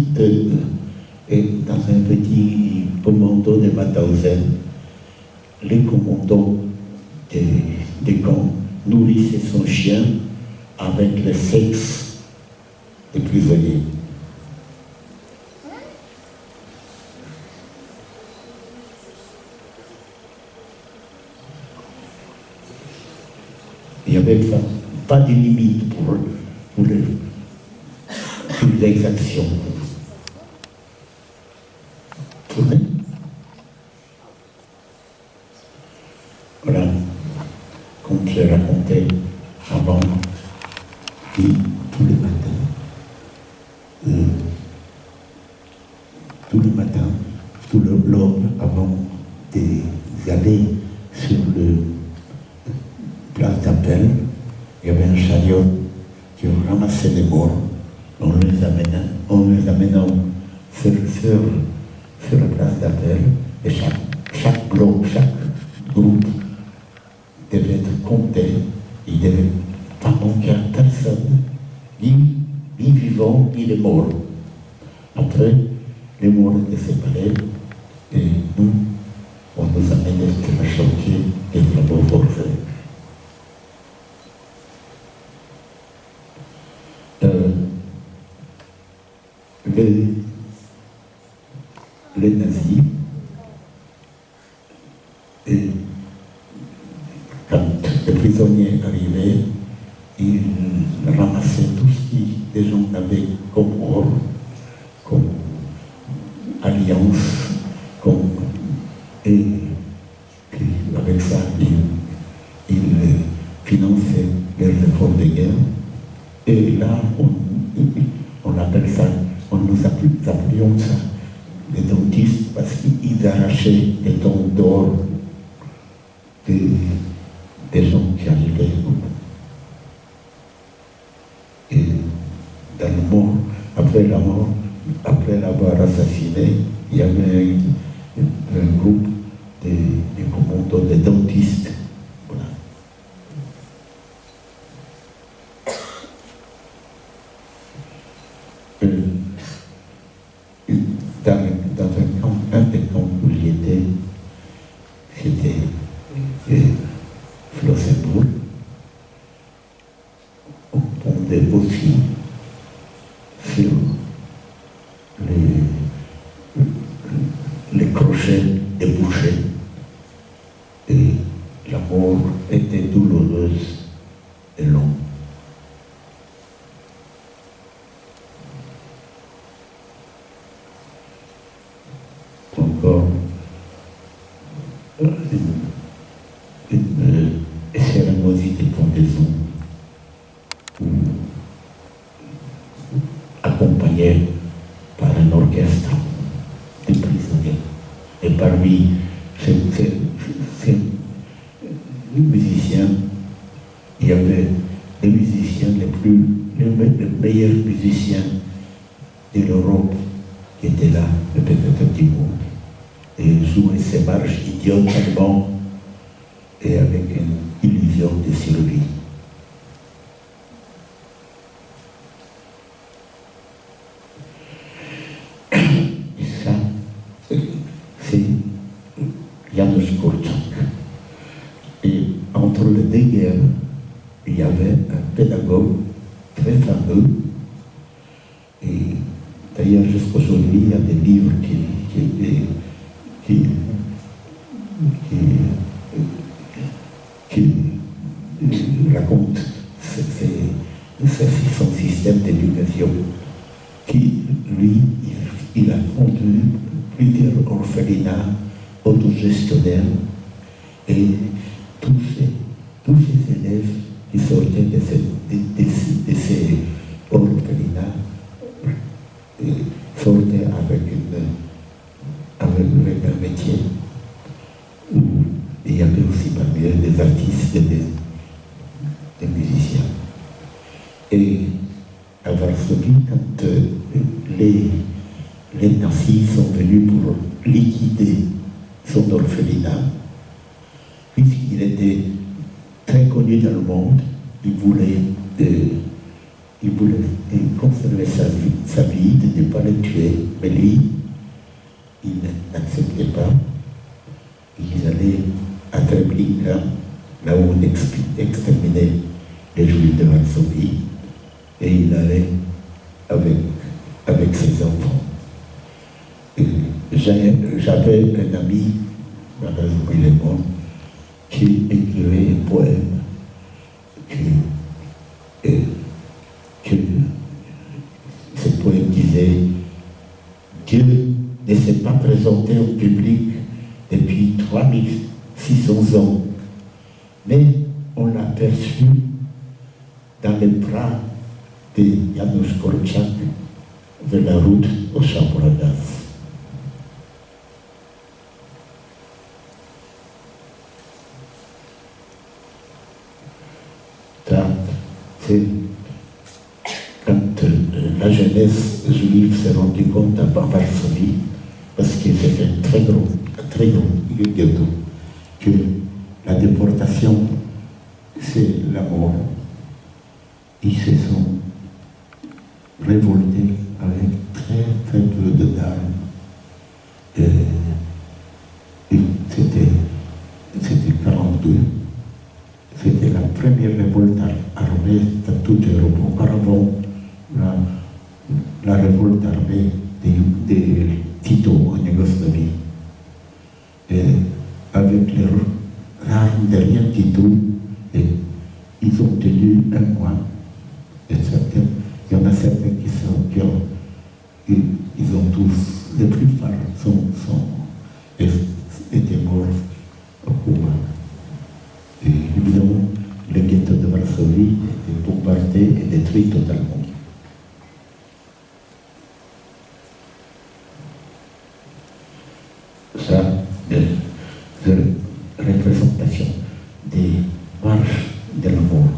commando de Mauthausen. Le commandant des camps nourrissait son chien avec le sexe des prisonniers. Il n'y avait pas de limite pour les exactions. Voilà, comme je racontais avant, et tous les matins, tout l'aube avant d'aller sur le place d'appel, il y avait un chariot qui ramassait les morts. On les amenait sur la place d'appel, et chaque groupe devait être compté. Il ne devait pas manquer à personne, ni vivant, ni les morts. Après, les morts étaient séparés, et nous, on nous amenait sur le chantier des travaux forcés. Les nazis, et quand les prisonniers arrivaient, alliance et puis avec ça, il finançait les efforts de guerre. Et là, on appelle ça, nous appelions ça les dentistes parce qu'ils arrachaient les dents d'or des gens qui arrivaient. Et dans le monde, après l'avoir assassiné, il y avait un groupe de commandos, de dentistes. Voilà. Dans un des camps où j'étais, c'était Flossenburg, on tombait aussi sur les crochets des bouchers. Et la mort était douloureuse et longue. Encore une cérémonie de pendaison accompagnée par un orchestre de prisonniers. Et parmi ces musiciens, il y avait les musiciens les meilleurs musiciens de l'Europe qui étaient là, peut-être du monde, et jouaient ces marches idiotes allemands et avec une illusion de survie. Et ça, c'est Janusz Korczak. Et entre les deux guerres, il y avait un pédagogue très fameux, et d'ailleurs jusqu'aujourd'hui, il y a des livres qui racontent son système d'éducation, qui, lui, il a fondé plusieurs orphelinats autogestionnaires, et tous ces élèves qui sortaient de ces orphelinats sortaient avec un métier où il y avait aussi parmi eux des artistes et des musiciens. Et à Varsovie, quand les nazis sont venus pour liquider son orphelinat, puisqu'il était très connu dans le monde, il voulait conserver sa vie, de ne pas le tuer, mais lui, il n'acceptait pas. Ils allaient à Treblinka, là où on exterminait les Juifs de Varsovie, et il allait avec ses enfants. J'avais un ami, malheureusement il est mort, qui écrivait un poème que ce poème disait « Dieu ne s'est pas présenté au public depuis 3600 ans, mais on l'a perçu dans les bras de Janusz Korczak vers la route aux chambres à gaz. » C'est quand la jeunesse juive s'est rendue compte à Varsovie, parce que c'était un très gros ghetto, que la déportation, c'est la mort. Ils se sont révoltés avec très très peu d'armes. C'était 42. C'était la première révolte armée dans toute l'Europe. Auparavant, la révolte armée de Tito en Yougoslavie. Et avec leurs armes derrière Tito, et ils ont tenu un mois. Et il y en a certains ils ont tous la plupart étaient morts au combat. Et évidemment, le ghetto de Varsovie était bombardé et détruit totalement. Ça, la représentation des marches de la mort.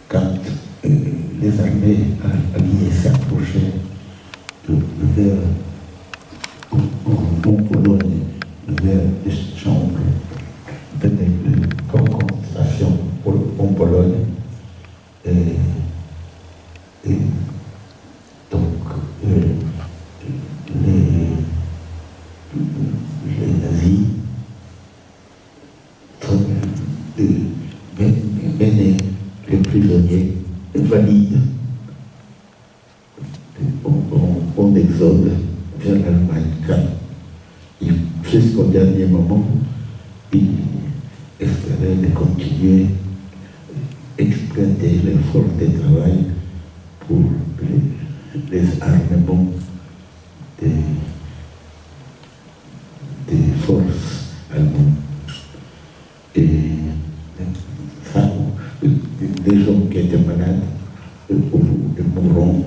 Quand les armées alliées s'approchaient vers en Pologne, vers les chambres de concentration en Pologne, et donc les nazis menaient les prisonniers valides en exode vers l'Allemagne, car jusqu'au dernier moment, ils espéraient de continuer à exploiter les forces de travail pour les armements des forces allemandes. Et ça, les gens qui étaient malades ou mourants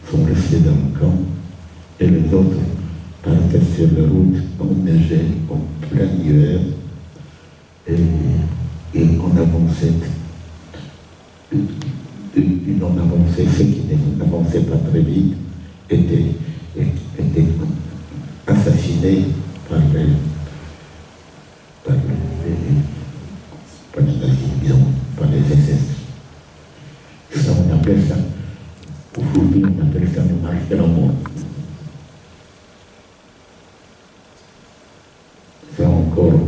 sont restés dans le camp, et les autres partaient sur la route, enneigés en plein hiver, et on avançait. Ceux qui n'avançaient pas très vite étaient assassinés par les nazis, disons, par les SS. Ça, on appelle ça, aujourd'hui, on appelle ça le marche de la mort. Ça encore,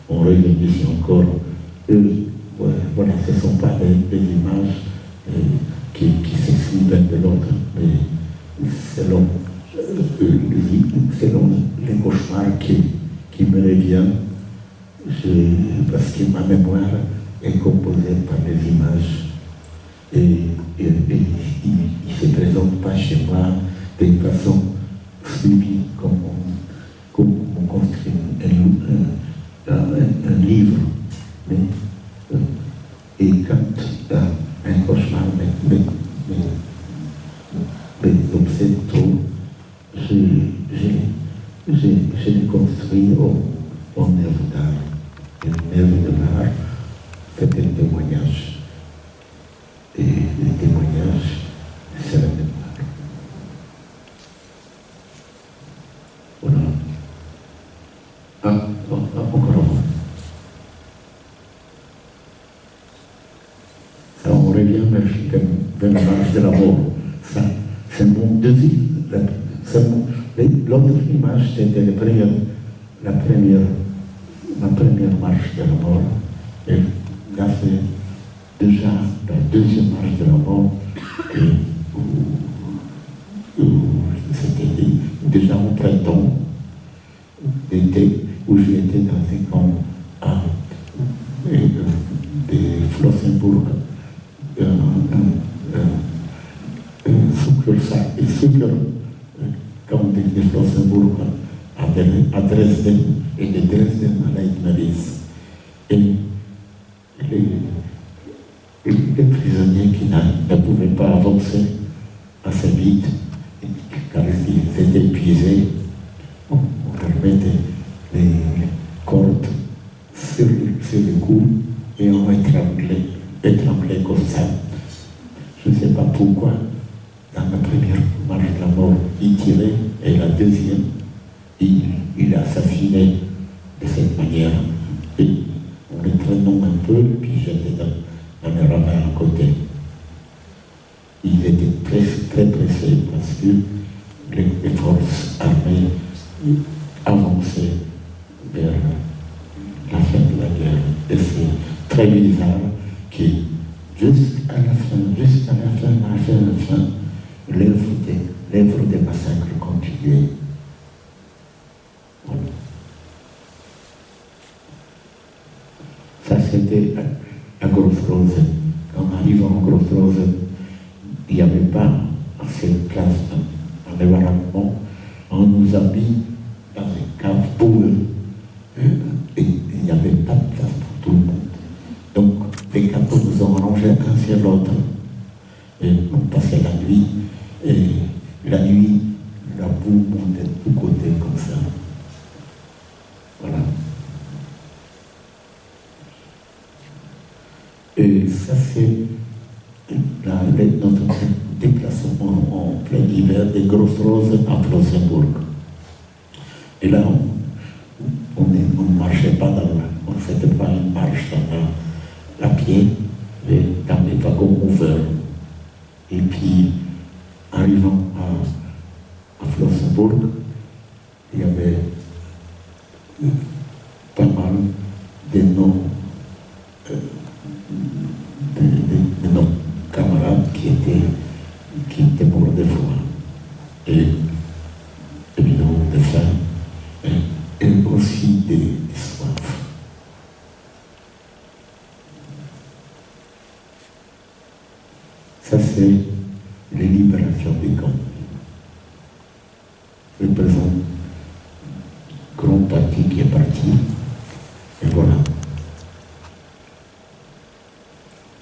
on regarde ici encore, voilà, ce ne sont pas des images qui s'excluent l'un de l'autre, mais selon les cauchemars qui me reviennent, parce que ma mémoire est composée par les images, et il ne se présente pas chez moi d'une façon suivie comme on construit un livre. Et quand un cauchemar m'obsède trop, je l'ai construit en œuvre d'art. Une œuvre d'art fait un témoignage. Et le témoignage, c'est la mémoire. Voilà. Encore avant. On revient vers la marche de la mort. Ça, c'est mon désir. L'autre image, c'était ma première marche de la mort. Et là, c'est déjà la deuxième marche de la mort. C'était déjà au printemps, d'été, où j'étais dans un camp de Flossenburg. Comme de Flossenburg à Dresden, et de Dresden à Leitmeritz. Et les prisonniers qui ne pouvaient pas avancer assez vite, car ils étaient épuisés, on leur mettait les cordes sur le cou et on étranglait comme ça. Je ne sais pas pourquoi, dans la première marche de la mort, il tirait, et la deuxième, il assassinait de cette manière. Et on le traînait un peu, puis j'étais dans le ravin à côté. Ils étaient très pressés parce que les forces armées avançaient vers la fin de la guerre. Et c'est très bizarre que jusqu'à la fin, l'œuvre des massacres continuait. Voilà. Ça, c'était à Gross-Rosen. Quand on arrive en Gross-Rosen, il n'y avait pas assez de place dans les baraquements, on nous a mis dans une cave pour eux. Et il n'y avait pas de place pour tout le monde. Donc, les cadeaux nous ont rangés un sur l'autre. Et on passait la nuit, et la nuit, la boue montait de tous côtés comme ça. Voilà. Et ça, c'est notre déplacement en plein hiver des Grosses Roses à Flossenburg. Et là, on ne marchait pas on ne faisait pas une marche à pied, mais dans les wagons ouverts. Et puis, arrivant à Flossenburg, il y avait pas mal de nos camarades qui étaient morts de froid. Et évidemment de faim, et aussi de soif. Ça, c'est les libérations des camps. Le présent grand parti qui est parti, et voilà.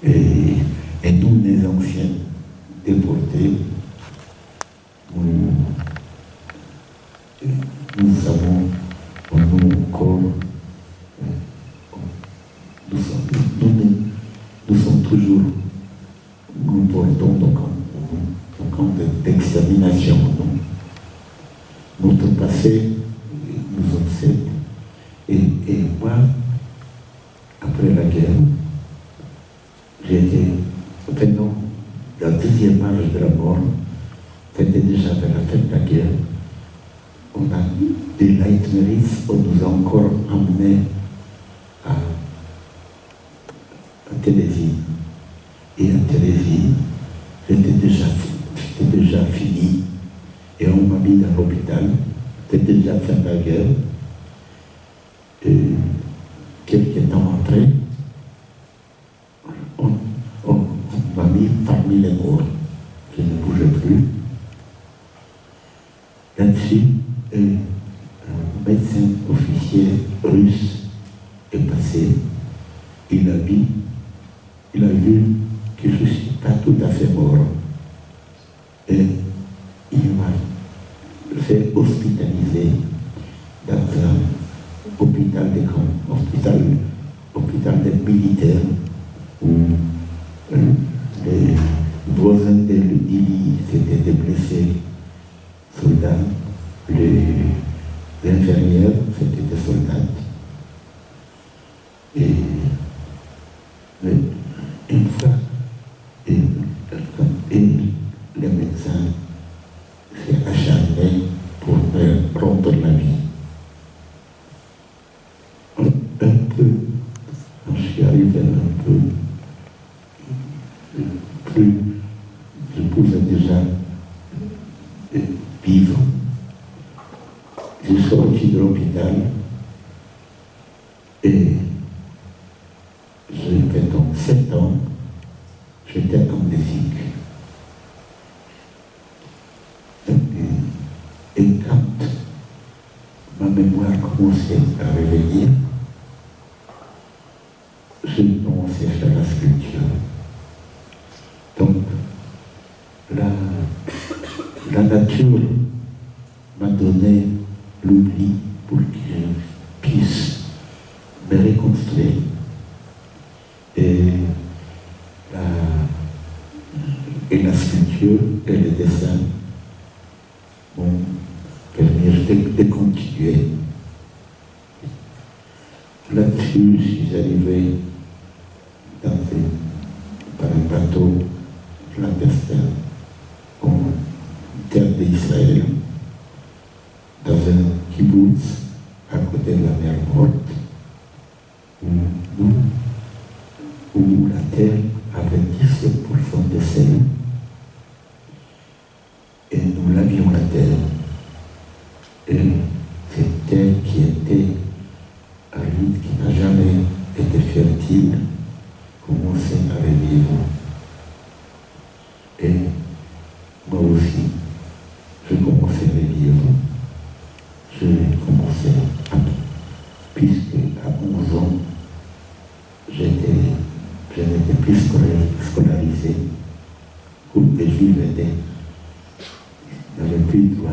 Et nous, les anciens déportés, nous savons, encore, nous sommes toujours, nous portons nos camps d'extermination. Notre passé nous obsède. Et moi, après la guerre, j'étais venant la deuxième marche de la mort, c'était déjà vers la fin de la guerre. On a des Leitmeris, on nous a encore emmenés à Télésie. Et à Télésie, j'étais déjà fini. Et on m'a mis dans l'hôpital. C'était déjà fin de la guerre. Et quelques temps après, on m'a mis parmi les morts. Je ne bougeais plus. Là-dessus, un médecin officier russe est passé. Il a vu que je ne suis pas tout à fait mort. Et il m'a fait hospitaliser dans un hôpital de camp, hôpital des militaires, où les voisins de l'île, c'était des blessés soldats, les infirmières, c'était des soldats. Et une fois, et les médecins s'est acharné pour me rendre la vie. Un peu, quand je suis arrivé un peu plus, je pouvais déjà vivre. Je suis sorti de l'hôpital et j'ai fait donc 7 ans, j'étais amnésique. Et quand ma mémoire commençait à revenir, j'ai commencé à faire la sculpture. Donc, la nature m'a donné l'oubli pour que je puisse me reconstruire. Et la sculpture et le dessin m'ont permis de continuer. Là-dessus, je suis arrivé par un bateau clandestin en terre d'Israël, dans un kibbutz à côté de la mer Morte, où la terre avait 17% de sel, et nous lavions la terre. Et cette terre qui était aride, qui n'a jamais été fertile, commençait à revivre. Et moi aussi, n'avais plus le droit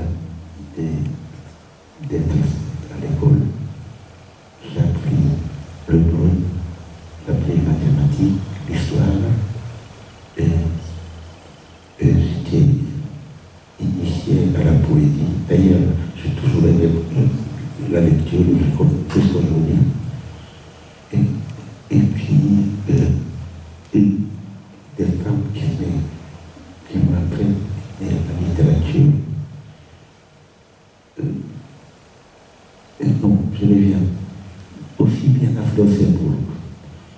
d'être à l'école. J'ai appris le droit, j'ai appris les mathématiques, l'histoire, et j'étais initié à la poésie. D'ailleurs, j'ai toujours aimé la lecture, plus qu'aujourd'hui. Et puis, des femmes qui m'ont appris la littérature. Non, je les viens aussi bien à Flossenbourg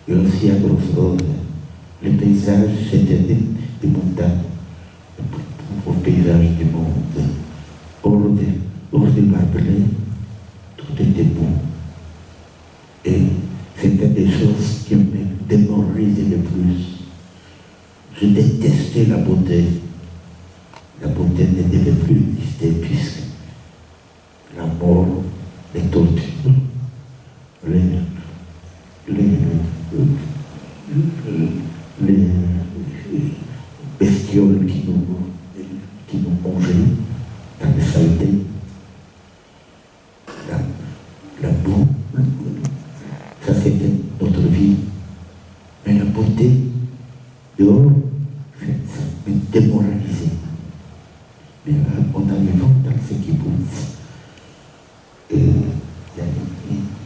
et aussi à Grossrode. Les paysages, c'était des montagnes, aux paysages du monde. Hors des barbelés, tout était beau. Et c'était des choses qui me démoralisaient le plus. Je détestais la beauté. La beauté ne devait plus exister puisque la mort, les tortures, les bestioles qui nous mangeaient dans les saletés, la boue, ça c'était notre vie. Mais la beauté dehors, ça me démoralisait. Mais en arrivant dans ce kibbutz, il y a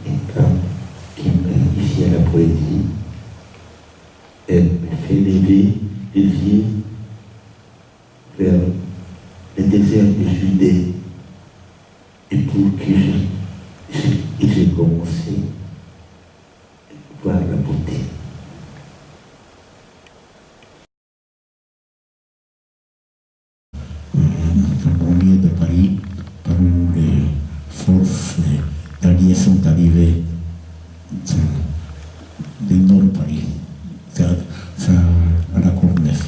une femme qui m'a initié à la poésie. Elle me fait lever les yeux vers le désert de Judée. Et pour que j'ai commencé à voir la beauté. Au milieu de Paris, par où les forces alliées sont arrivées du nord de Paris, à la Courneuve.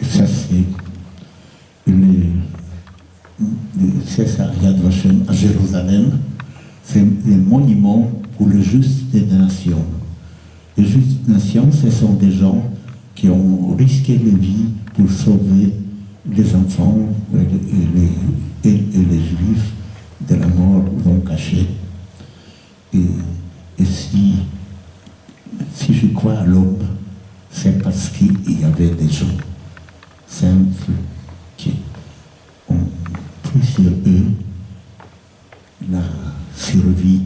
Ça, c'est ça, Yad Vashem à Jérusalem, c'est le monument pour les justes des nations. Les justes nations, ce sont des gens qui ont risqué leur vie pour sauver les enfants et les juifs de la mort non cachée. Et si je crois à l'homme, c'est parce qu'il y avait des gens simples qui ont pris sur eux la survie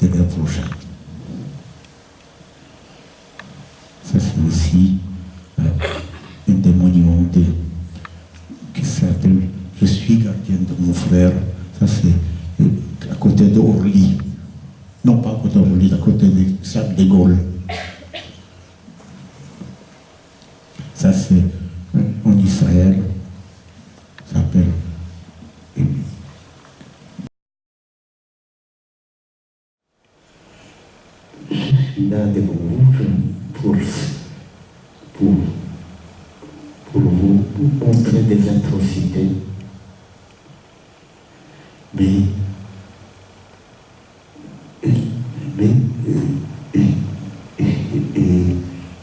de leur prochain. Ça, c'est aussi un des monuments qui s'appelle « Je suis gardien de mon frère ». Ça, c'est à côté d'Orly. Non, pas à côté d'Orly, à côté de Charles de Gaulle. Ça, c'est en Israël. Ça s'appelle... Je suis là devant vous pour vous montrer des atrocités. Mais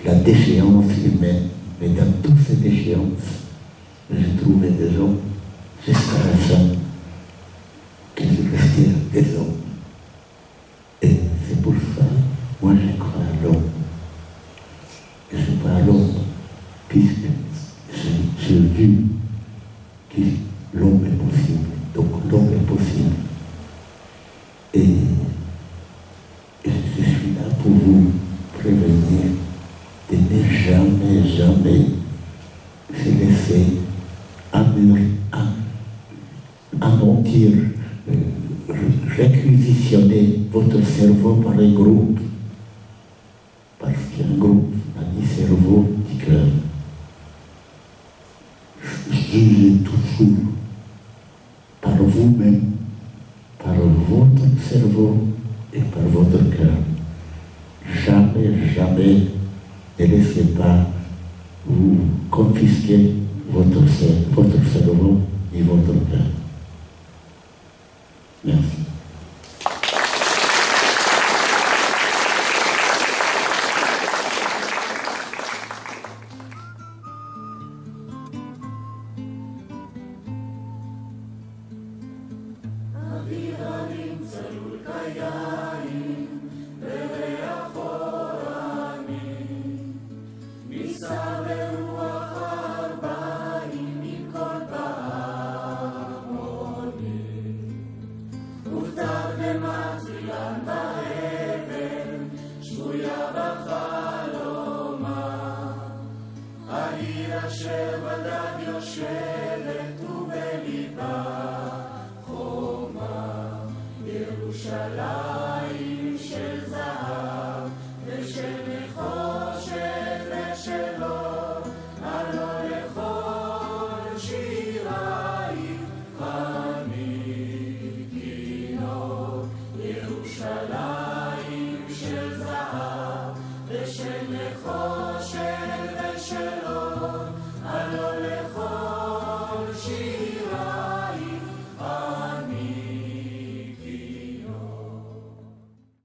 la déchéance humaine, mais dans toute cette déchéance, j'ai trouvé des gens jusqu'à la fin qui restaient des hommes. Et c'est pour ça, moi je crois à l'homme. Je crois à l'homme, puisque j'ai vu que l'homme est possible. Donc l'homme est possible. Et je suis là pour vous prévenir de ne jamais, jamais se laisser mentir, réquisitionner votre cerveau par un groupe. Parce qu'un groupe a dit cerveau, dit cœur. Jugez toujours par vous-même, par votre cerveau et par votre cœur. Jamais, jamais ne laissez pas vous confisquer votre cerveau et votre cœur. Merci. בחלומה, העיר אשר בדד יושבת ובליבה חומה, ירושלים